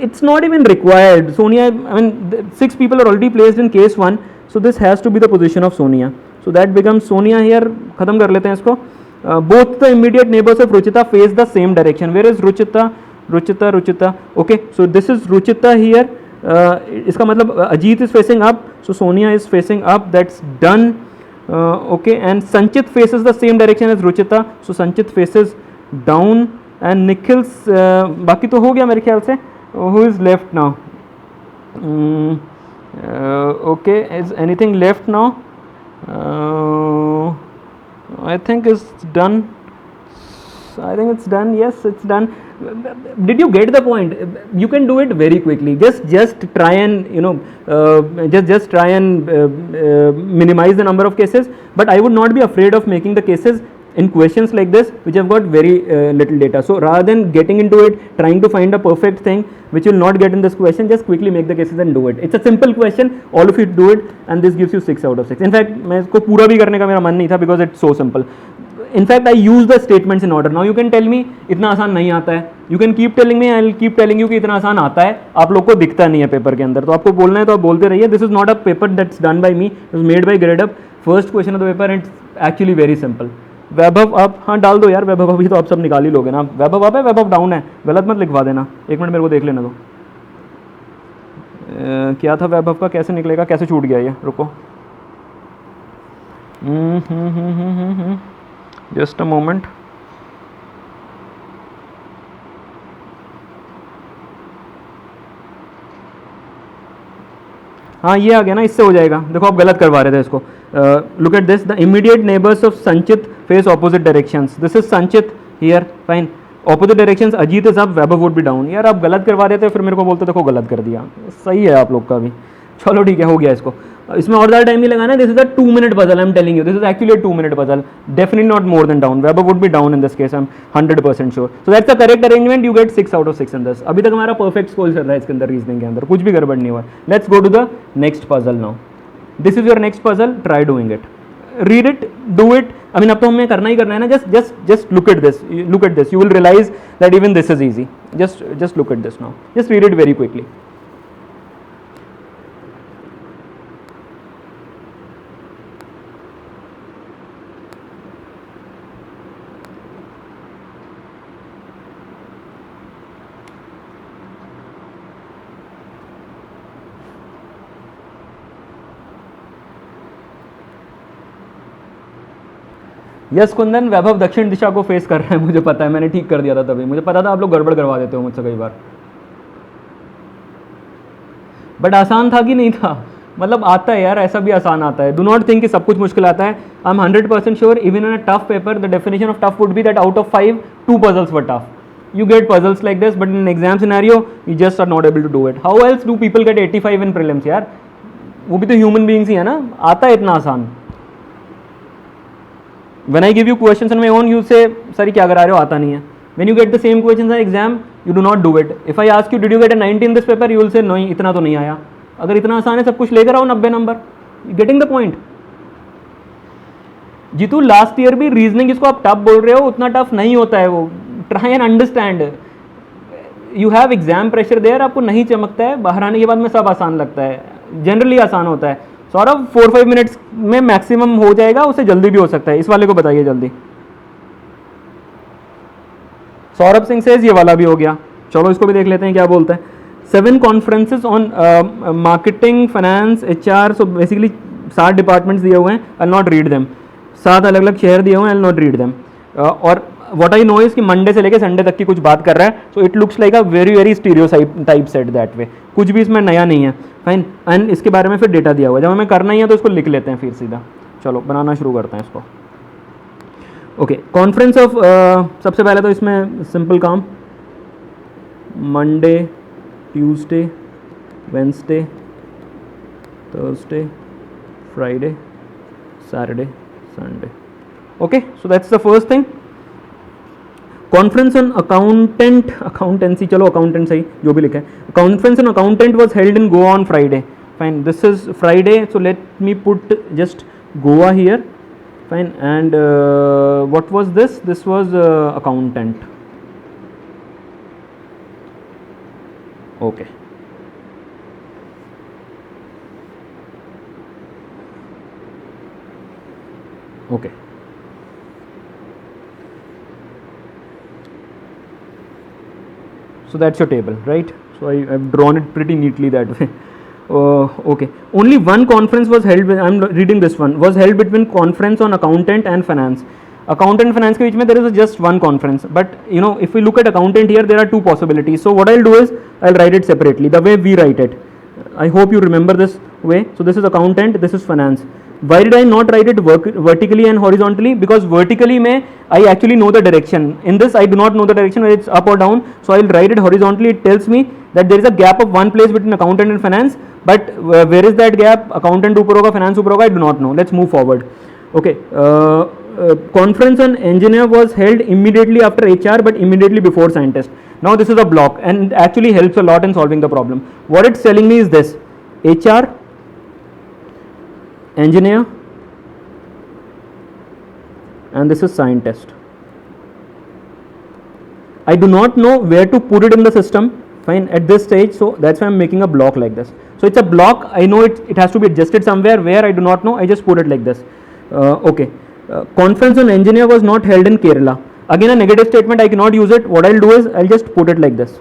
It's not even required. Sonia, I mean, 6 people are already placed in case 1. So this has to be the position of Sonia. So that becomes Sonia here. खत्म कर लेते हैं इसको. Both the immediate neighbors of Ruchita face the same direction. Where is Ruchita? Ruchita. Okay. So this is Ruchita here. इसका मतलब Ajit is facing up. So Sonia is facing up. That's done. Okay. And Sanchit faces the same direction as Ruchita. So Sanchit faces down. And Nikhil's बाकी तो हो गया मेरे ख्याल से. Who is left now? Okay, is anything left now? I think it's done. Yes, it's done. Did you get the point? You can do it very quickly. Just try and just try and minimize the number of cases. But I would not be afraid of making the cases in questions like this which have got very little data. So rather than getting into it, trying to find a perfect thing which will not get in this question, just quickly make the cases and do it. It's a simple question, all of you do it, and this gives you 6 out of 6. In fact, मैं इसको पूरा भी करने का मेरा मन नहीं था because it's so simple. In fact, I use the statements in order. Now you can tell me इतना आसान नहीं आता है. You can keep telling me, I'll keep telling you कि इतना आसान आता है. आप लोग को दिखता नहीं है पेपर के अंदर, तो आपको बोलना है तो आप बोलते रहिए. This is not a paper that's done by me. It was made by Gradeup. First question of the paper and it's actually very simple. वैभव आप हाँ डाल दो यार, वैभव अभी तो आप सब निकाल ही लोगे ना. वैभव आप है, वैभव डाउन है, गलत मत लिखवा देना. एक मिनट मेरे को देख लेने दो. क्या था वैभव का, कैसे निकलेगा, कैसे छूट गया ये, रुको. Just a moment. हाँ ये आ गया ना, इससे हो जाएगा. देखो आप गलत करवा रहे थे इसको. Look at this, the immediate neighbours of Sanchit face opposite directions. This is Sanchit here, fine. Opposite directions, Ajit is up, Vaibhav would be down. यार आप गलत करवा रहे थे, फिर मेरे को बोलते देखो गलत कर दिया. सही है आप लोग का भी. चलो ठीक है, हो गया इसको. इसमें और ज़्यादा टाइम नहीं लगाना. This is a 2 minute puzzle. I am telling you, this is actually a 2 minute puzzle. Definitely not more than down. Weber would be down in this case. I'm 100% sure. So that's the correct arrangement. You get 6 out of 6 in this. अभी तक हमारा perfect score चल रहा है इसके अंदर, reasoning के अंदर कुछ भी गड़बड़ नहीं हुआ. Let's go to the next puzzle now. This is your next puzzle. Try doing it. Read it, do it. I mean अब तो हमें करना ही करना है ना. Just look at this. Look at this. You will realize that even this is easy. Just look at this now. Just read it very quickly. Yes Kundan, Vaibhav दक्षिण दिशा को फेस कर रहा है, मुझे पता है, मैंने ठीक कर दिया था तभी. मुझे पता था आप लोग गड़बड़ करवा देते हो मुझसे कई बार. बट आसान था कि नहीं था? मतलब आता है यार, ऐसा भी आसान आता है. डू नॉट थिंक कि सब कुछ मुश्किल आता है. I am 100% sure even in a tough paper the definition of tough would be that out of 5 2 puzzles were tough. You get puzzles like this, but in an exam scenario you just are not able to do it. How else do people get 85 in prelims यार? वो भी तो human beings ही है ना. आता है इतना आसान. When I give you questions on my own, you say, "Sir, क्या करा रहे हो? आता नहीं है." When you get the same questions in exam, you do not do it. If I ask you, "Did you get a 90 in this paper?" You will say, "नहीं, इतना तो नहीं आया." अगर इतना आसान है, सब कुछ लेकर आओ 90 number. Getting the point? Jitu, last year भी रीजनिंग जिसको आप टफ बोल रहे हो उतना टफ नहीं होता है वो. Try and understand. You have exam pressure there. आपको नहीं चमकता है, बाहर आने के बाद में सब आसान लगता है. जनरली आसान होता है. सौरभ 4-5 मिनट्स में मैक्सिमम हो जाएगा, उससे जल्दी भी हो सकता है. इस वाले को बताइए जल्दी. सौरभ सिंह सेज ये वाला भी हो गया. चलो इसको भी देख लेते हैं क्या बोलता है. 7 conferences on marketing, finance, HR. So basically 7 departments दिए हुए हैं. आई विल नॉट रीड देम. 7 अलग अलग शहर दिए हुए हैं. आई विल नॉट रीड देम. और व्हाट आई नो इज कि मंडे से लेकर संडे तक की कुछ बात कर रहा है. So it looks like a very stereotype set that way. कुछ भी इसमें नया नहीं है. फाइन. एंड इसके बारे में फिर डेटा दिया हुआ है. जब हमें करना ही है तो इसको लिख लेते हैं फिर सीधा. चलो बनाना शुरू करते हैं इसको. ओके, कॉन्फ्रेंस ऑफ, सबसे पहले तो इसमें सिंपल काम. Monday, Tuesday, Wednesday, Thursday, Friday, Saturday, Sunday. Okay, so that's the first thing. Conference on accountancy, चलो अकाउंटेंट सही, जो भी लिखा है. Conference on accountant was held in Goa on Friday. Fine, this is Friday, so let me put just Goa here. Fine. And what was this? This was accountant. Okay. Okay. So that's your table, right? So I've drawn it pretty neatly that way. Okay. Only one conference was held. I'm reading this one. Was held between conference on accountant and finance. Accountant and finance के बीच में there is just one conference. But you know, if we look at accountant here, there are 2 possibilities. So what I'll do is I'll write it separately, the way we write it. I hope you remember this way. So this is accountant, this is finance. Why did I not write it vertically and horizontally? Because vertically में I actually know the direction. In this I do not know the direction whether it's up or down. So I'll write it horizontally. It tells me that there is a gap of one place between accountant and finance. But where is that gap? Accountant ऊपर होगा, finance ऊपर होगा. I do not know. Let's move forward. Okay. conference on engineer was held immediately after HR but immediately before scientist. Now this is a block and it actually helps a lot in solving the problem. What it's telling me is this: HR, engineer, and this is scientist. I do not know where to put it in the system, fine, at this stage, so that's why I'm making a block like this. So it's a block, I know it has to be adjusted somewhere, where I do not know, I just put it like this. Okay, conference on engineer was not held in Kerala. Again a negative statement, I cannot use it. What I'll do is, I'll just put it like this.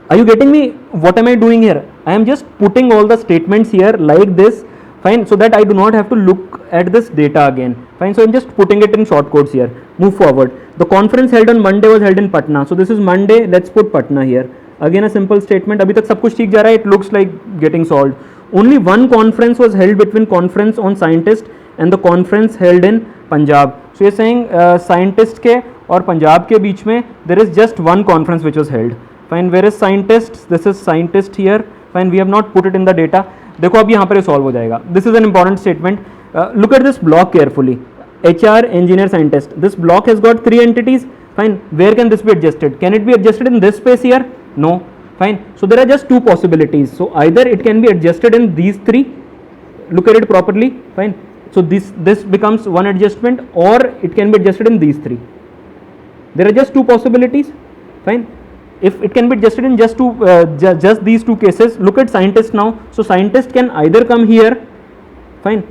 Are you getting me? What am I doing here? I am just putting all the statements here like this, fine, so that I do not have to look at this data again, fine. So I'm just putting it in short codes here. Move forward. The conference held on Monday was held in Patna. So this is Monday, let's put Patna here. Again a simple statement. अभी तक सब कुछ ठीक जा रहा है. It looks like getting solved. Only one conference was held between conference on scientist and the conference held in Punjab. So you're saying scientist के और पंजाब के बीच में there is just one conference which was held. Fine. Where is scientists? This is scientist here. Fine. We have not put it in the data. देखो अब यहाँ पर solve हो जाएगा. This is an important statement. Look at this block carefully. HR, engineer, scientist. This block has got three entities. Fine. Where can this be adjusted? Can it be adjusted in this space here? No. Fine. So there are just two possibilities. So either it can be adjusted in these three. Look at it properly. Fine. So this becomes one adjustment, or it can be adjusted in these three. There are just two possibilities. Fine. If it can be adjusted in just these two cases, look at scientist now. So scientist can either come here, fine,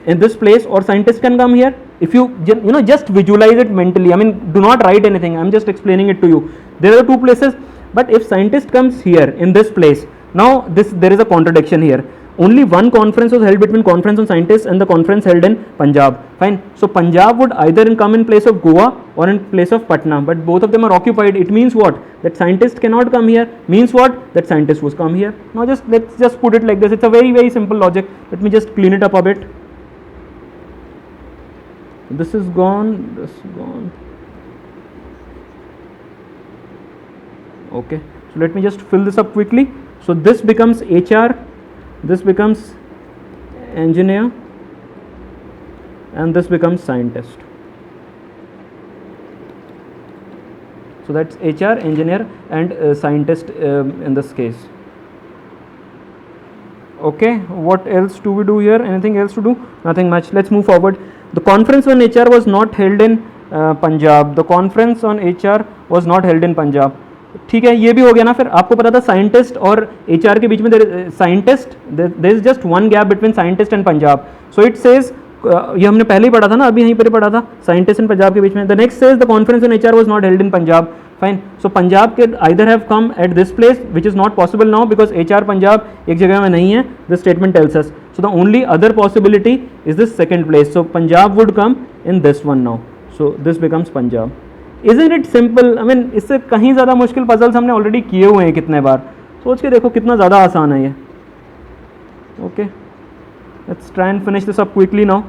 in this place, or scientist can come here. If you just visualize it mentally, I mean, do not write anything, I'm just explaining it to you. There are two places, but if scientist comes here in this place, now there is a contradiction here. Only one conference was held between conference on scientists and the conference held in Punjab. Fine. So Punjab would either come in place of Goa or in place of Patna, but both of them are occupied. It means what? That scientist cannot come here. Means what? That scientist was come here. Now let's just put it like this. It's a very, very simple logic. Let me just clean it up a bit. This is gone. This is gone. Okay. So let me just fill this up quickly. So this becomes HR. This becomes engineer, and this becomes scientist. So that's HR, engineer, and scientist in this case. Okay, what else do we do here? Anything else to do? Nothing much. Let's move forward. The conference on HR was not held in Punjab. The conference on HR was not held in Punjab. ठीक है, ये भी हो गया ना. फिर आपको पता था साइंटिस्ट और एचआर के बीच में scientist, there is just one gap between scientist and Punjab. So it says, ये हमने पहले ही पढ़ा था ना, अभी यहीं पर ही पढ़ा था, साइंटिस्ट एंड पंजाब के बीच में. The next says the conference on HR was not held in Punjab. Fine. So Punjab के either have come at this place which is not possible now because HR Punjab एक जगह में नहीं है. This statement tells us. So the only other possibility is this second place. So Punjab would come in this one now. So this becomes Punjab. Isn't it simple? I mean, इससे कहीं ज़्यादा मुश्किल puzzles हमने ऑलरेडी किए हुए हैं कितने बार. सोच के देखो कितना ज़्यादा आसान है ये. Okay, let's try and finish this up quickly now.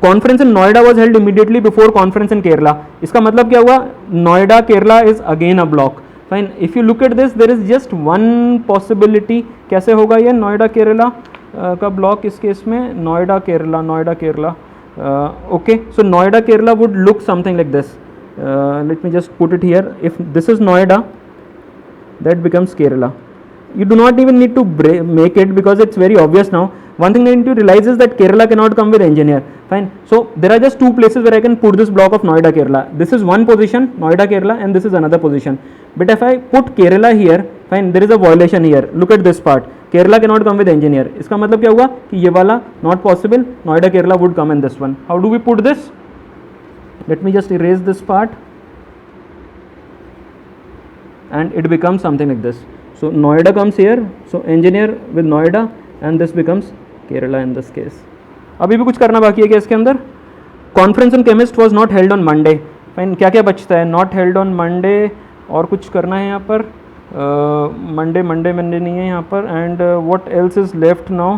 Conference in Noida was held immediately before conference in Kerala. इसका मतलब क्या हुआ? Noida Kerala is again a block. Fine. If you look at this, there is just one possibility. कैसे होगा ये नोएडा केरला का block इस case में? Noida Kerala. Okay, so Noida Kerala would look something like this. Let me just put it here. If this is Noida, that becomes Kerala. You do not even need to make it because it's very obvious now. One thing you need to realize is that Kerala cannot come with engineer. Fine. So there are just two places where I can put this block of Noida Kerala. This is one position, Noida Kerala, and this is another position. But if I put Kerala here, fine, there is a violation here. Look at this part. Kerala cannot come with engineer. इसका मतलब क्या हुआ कि ये वाला not possible. Noida Kerala would come in this one. How do we put this? Let me just erase this part and it becomes something like this. So Noida comes here, so engineer with Noida, and this becomes Kerala in this case. अभी भी कुछ करना बाकी है क्या इसके अंदर? Conference on chemist was not held on Monday. Fine. क्या क्या बचता है? Not held on Monday. और कुछ करना है यहाँ पर? Monday नहीं है यहाँ पर. And what else is left now?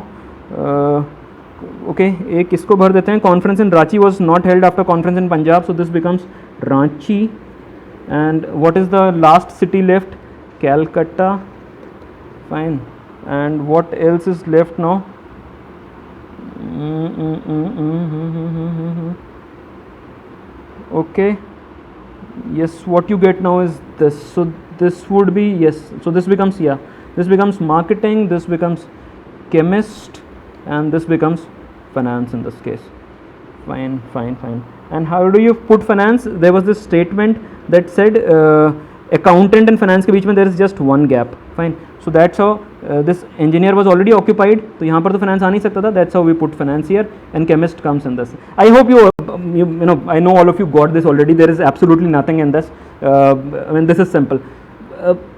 Okay, एक इसको भर देते हैं. Conference in Ranchi was not held after conference in Punjab. So this becomes Ranchi. And what is the last city left? Calcutta. Fine. And what else is left now? Okay, yes, what you get now is this. So this would be, yes, so this becomes, yeah, this becomes marketing, this becomes chemist, and this becomes finance in this case. Fine, fine, fine. And how do you put finance? There was this statement that said accountant and finance के बीच में there is just one gap. Fine. So that's how this engineer was already occupied. तो यहाँ पर तो finance आ नहीं सकता था. That's how we put finance here, and chemist comes in this. I hope you know, I know all of you got this already. There is absolutely nothing in this. I mean, this is simple.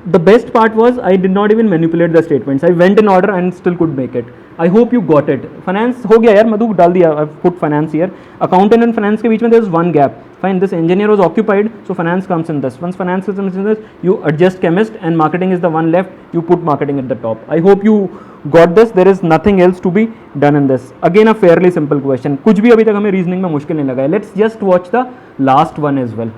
The best part was I did not even manipulate the statements. I went in order and still could make it. I hope you got it. Finance हो गया यार, मधु डाल दिया. I've put finance here. Accountant and finance के बीच में there is one gap. Fine. This engineer was occupied, so finance comes in this. Once finance comes in this, you adjust chemist, and marketing is the one left. You put marketing at the top. I hope you got this. There is nothing else to be done in this. Again, a fairly simple question. कुछ भी अभी तक हमें reasoning में मुश्किल नहीं लगा है. Let's just watch the last one as well.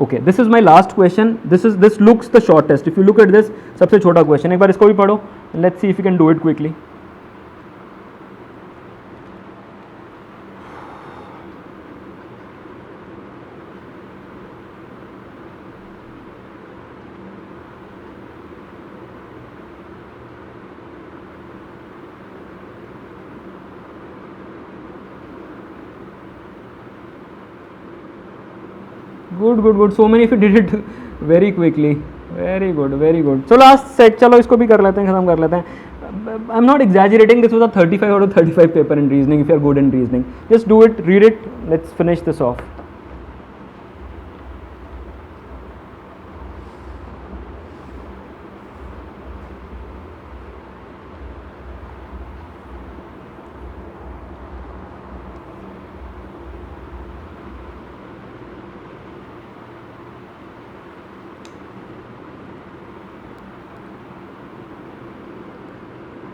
Okay, this is my last question. This looks the shortest. If you look at this, सबसे छोटा question. एक बार इसको भी पढ़ो. Let's see if you can do it quickly. Good. So many of you did it very quickly. Very good. So last set, चलो इसको भी कर लेते हैं, खत्म कर लेते हैं. I'm not exaggerating. This was a 35 out of 35 paper in reasoning. If you are good in reasoning, just do it, read it. Let's finish this off.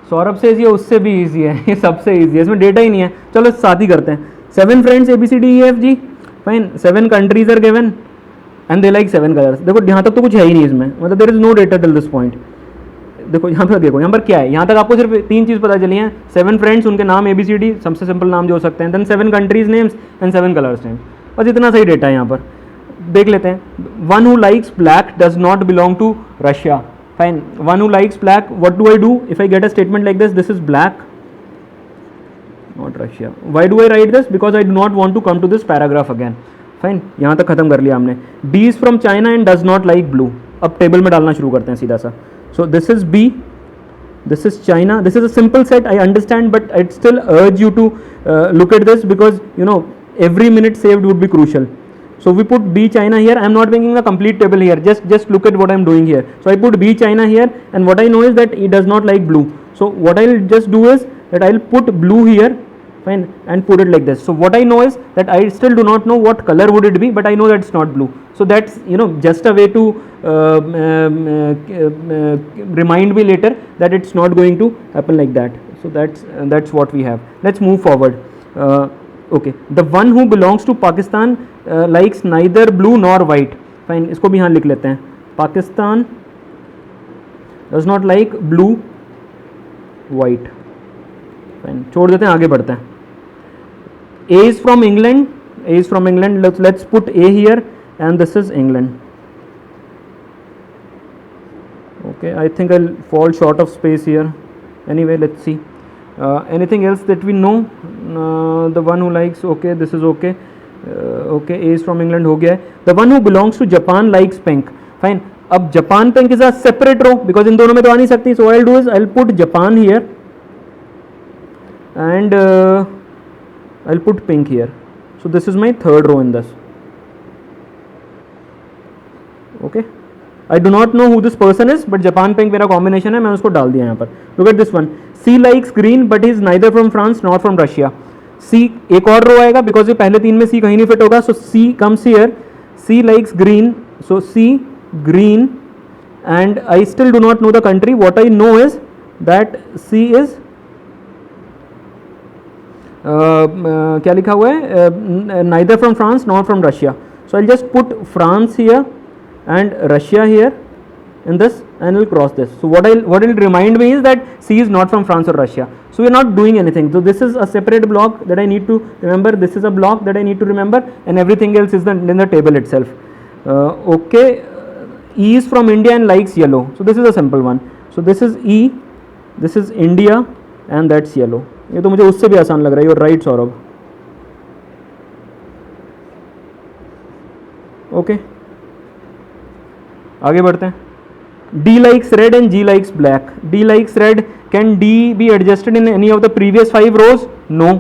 Saurabh से ये उससे भी इजी है, ये सबसे इजी है, इसमें डेटा ही नहीं है. चलो साथ ही करते हैं. 7 friends ABCDEFG. Fine. 7 countries are given and they like 7 colours. देखो यहाँ तक तो कुछ है ही नहीं इसमें, मतलब there is no data till this point. देखो यहाँ पर, देखो यहाँ पर क्या है. यहाँ तक आपको सिर्फ 3 चीज़ पता चली हैं. 7 फ्रेंड्स, उनके नाम ABCD, सबसे सिंपल नाम जो हो सकते हैं. Then 7 countries names and 7 colours names. बस इतना सही डेटा है यहाँ पर. देख लेते हैं. One who likes black does not belong to Russia. Fine. One who likes black, what do I do if I get a statement like this? This is black, not Russia. Why do I write this? Because I do not want to come to this paragraph again. Fine. यहाँ तक खत्म कर लिया हमने. D is from China and does not like blue. अब table में डालना शुरू करते हैं सीधा सा. So this is B. This is China. This is a simple set, I understand, but I'd still urge you to look at this because you know every minute saved would be crucial. So we put B China here. I am not making the complete table here. Just look at what I am doing here. So I put B China here, and what I know is that it does not like blue. So what I'll just do is that I'll put blue here, fine, and put it like this. So what I know is that I still do not know what color would it be, but I know that it's not blue. So that's, you know, just a way to remind me later that it's not going to happen like that. So that's what we have. Let's move forward. Okay, the one who belongs to Pakistan likes neither blue nor white. Fine, इसको भी यहाँ लिख लेते हैं. Pakistan does not like blue, white. Fine, छोड़ देते हैं, आगे बढ़ते हैं. A is from England. A is from England. Let's put A here, and this is England. Okay, I think I'll fall short of space here. Anyway, let's see. Anything else that we know? The one who likes, okay, this is okay. Okay, A is from England हो गया है. The one who belongs to Japan likes pink. Fine. अब Japan pink is a separate row because इन दोनों में तो आ नहीं सकती. So I'll do is I'll put Japan here and I'll put pink here. So this is my third row in this. Okay. I do not know who this person is, but Japan pink मेरा combination है, मैंने उसको डाल दिया यहाँ पर. Look at this one. C likes green, but he is neither from France nor from Russia. C एक और रो आएगा because ये पहले 3 में C कहीं नहीं फिट होगा. So C comes here. C likes green. So C green, and I still do not know the country. What I know is that C is क्या लिखा हुआ है? Neither from France nor from Russia. So I'll just put France here and Russia here, in this and will cross this. So what will remind me is that C is not from France or Russia. So we are not doing anything. So this is a separate block that I need to remember. This is a block that I need to remember, and everything else is in the table itself. Okay, E is from India and likes yellow. So this is a simple one. So this is E, this is India, and that's yellow. ये तो मुझे उससे भी आसान लग रहा है. You're right, Saurabh. Okay. आगे बढ़ते हैं. D likes red and G likes black. D likes red. Can D be adjusted in any of the previous 5 rows? No.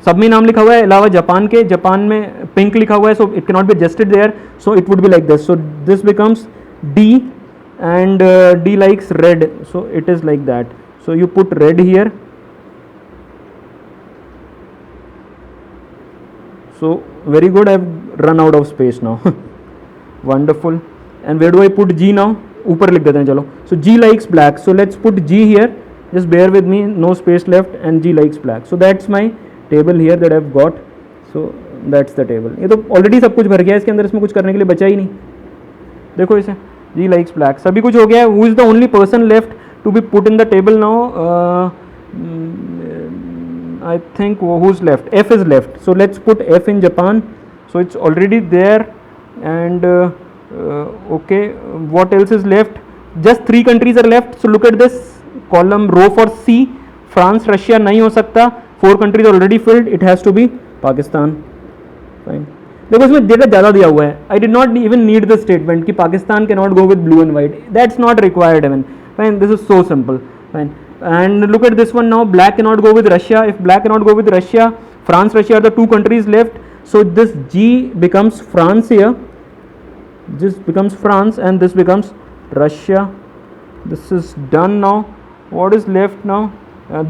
सब में नाम लिखा हुआ है अलावा जापान के. जापान में पिंक लिखा हुआ है, so it cannot be adjusted there. So it would be like this. So this becomes D, and D likes red. So it is like that. So you put red here. So very good. I've run out of space now. Wonderful. And where do I put G now? ऊपर लिख देते हैं चलो. So G likes black. So let's put G here. Just bear with me. No space left, and G likes black. So that's my table here that I've got. So that's the table. ये तो already सब कुछ भर गया है इसके अंदर, इसमें कुछ करने के लिए बचा ही नहीं. देखो इसे. G likes black. सभी कुछ हो गया है. Who is the only person left to be put in the table now? I think who's left? F is left. So let's put F in Japan. So it's already there, and okay, what else is left? Just 3 countries are left. So look at this column row for C. France, Russia नहीं हो सकता. 4 countries already filled. It has to be Pakistan. Fine. देखो इसमें data ज़्यादा दिया हुआ है. I did not even need the statement कि Pakistan cannot go with blue and white. That's not required even. Fine. This is so simple. Fine. And look at this one now. Black cannot go with Russia. If black cannot go with Russia, France, Russia are the 2 countries left. So this G becomes France here. This becomes France, and this becomes Russia. This is done now. What is left now?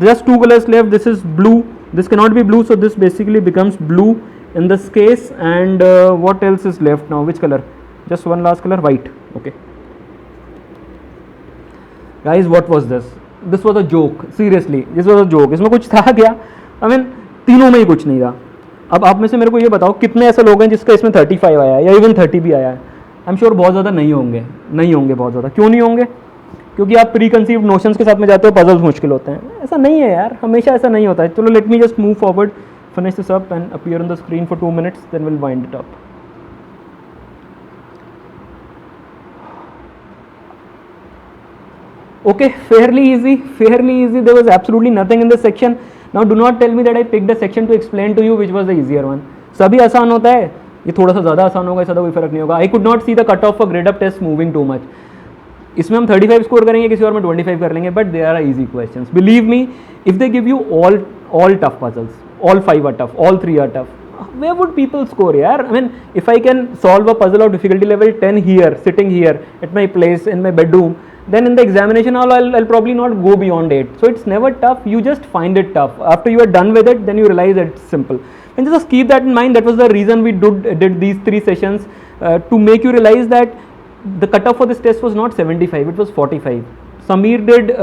Just 2 colors left. This is blue. This cannot be blue, so this basically becomes blue in this case. And what else is left now? Which color? Just one last color, white. Okay. Guys, what was this? This was a joke. Seriously, this was a joke. इसमें कुछ था क्या? I mean, तीनों में ही कुछ नहीं था. अब आप में से मेरे को ये बताओ कितने ऐसे लोग हैं जिसका इसमें 35 आया है या इवन 30 भी आया है. आई एम श्योर बहुत ज़्यादा नहीं होंगे बहुत ज़्यादा. क्यों नहीं होंगे? क्योंकि आप प्री कंसीव्ड नोशंस के साथ में जाते हो, पजल्स मुश्किल होते हैं. ऐसा नहीं है यार, हमेशा ऐसा नहीं होता है. चलो let me just move forward, finish this up and appear on the screen for 2 minutes, then will wind it up. Okay, fairly easy. There was absolutely nothing in this section. Now do not tell me that I picked a section to explain to you which was the easier one. सभी आसान होता है, ये थोड़ा सा ज़्यादा आसान होगा, इसका कोई फर्क नहीं होगा. I could not see the cut off for Gradeup test moving too much. इसमें हम 35 स्कोर करेंगे, किसी और में 25 कर लेंगे, but they are easy questions. Believe me, if they give you all tough puzzles, all 5 are tough, all 3 are tough, where would people score yaar? I mean, if I can solve a puzzle of difficulty level 10 here, sitting here at my place in my bedroom, then in the examination hall I'll probably not go beyond 8. So it's never tough, you just find it tough. After you are done with it, then you realize that it's simple. And just keep that in mind. That was the reason we did these 3 sessions, to make you realize that the cutoff for this test was not 75, it was 45. Samir did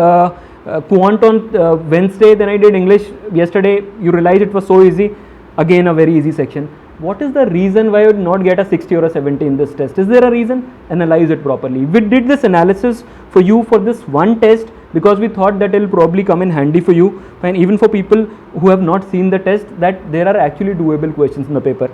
quant on Wednesday, then I did English yesterday. You realize it was so easy. Again, a very easy section. What is the reason why you would not get a 60 or a 70 in this test? Is there a reason? Analyze it properly. We did this analysis for you for this one test because we thought that it will probably come in handy for you, and even for people who have not seen the test, that there are actually doable questions in the paper.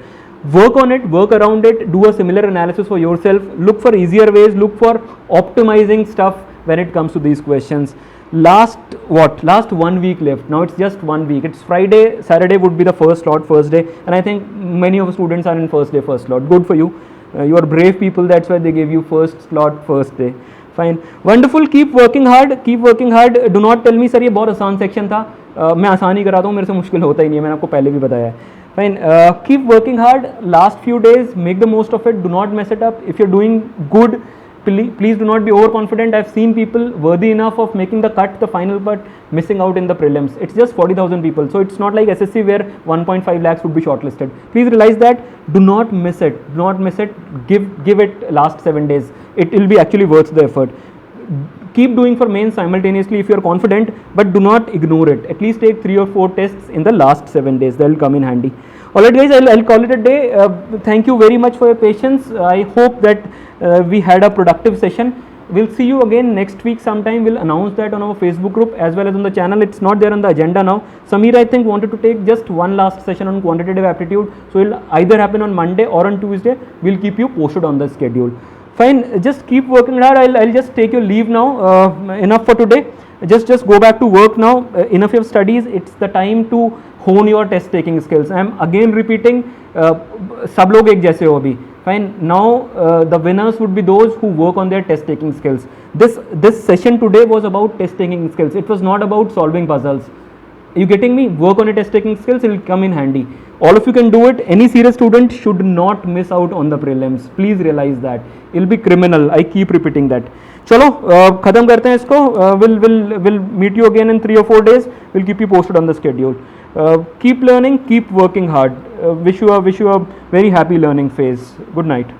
Work on it, work around it, do a similar analysis for yourself, look for easier ways, look for optimizing stuff when it comes to these questions. Last 1 week left. Now it's just 1 week. It's Friday, Saturday would be the first slot, first day, and I think many of the students are in first day, first slot. Good for you. You are brave people, that's why they gave you first slot, first day. Fine, wonderful. Keep working hard, keep working hard. Do not tell me sir ये बहुत आसान section था. मैं आसान ही कराता हूँ, मेरे से मुश्किल होता ही नहीं है, मैंने आपको पहले भी बताया है. Fine, keep working hard. Last few days, make the most of it. Do not mess it up. If you're doing good, please do not be overconfident. I've seen people worthy enough of making the cut, the final, but missing out in the prelims. It's just 40,000 people, so it's not like SSC where 1.5 lakhs would be shortlisted. Please realize that. Do not miss it. Do not miss it. Give it last 7 days. It will be actually worth the effort. Keep doing for mains simultaneously if you are confident, but do not ignore it. At least take 3 or 4 tests in the last 7 days. That will come in handy. Alright guys, I'll call it a day. Thank you very much for your patience. I hope that we had a productive session. we'll see you again next week sometime. We'll announce that on our Facebook group as well as on the channel. It's not there on the agenda now. Sameer, I think, wanted to take just one last session on quantitative aptitude, so it'll either happen on Monday or on Tuesday. We'll keep you posted on the schedule. Fine, just keep working hard. I'll just take your leave now. Enough for today. Just go back to work now. Enough of studies. It's the time to hone your test taking skills. I'm again repeating, सब लोग एक जैसे हो अभी. Fine, now the winners would be those who work on their test taking skills. This session today was about test taking skills. It was not about solving puzzles. Are you getting me? Work on your test taking skills, it will come in handy. All of you can do it. Any serious student should not miss out on the prelims. Please realize that. It will be criminal. I keep repeating that. चलो खत्म करते हैं इसको. We'll meet you again in 3 or 4 days. We'll keep you posted on the schedule. Keep learning, keep working hard. Wish you a very happy learning phase. Good night.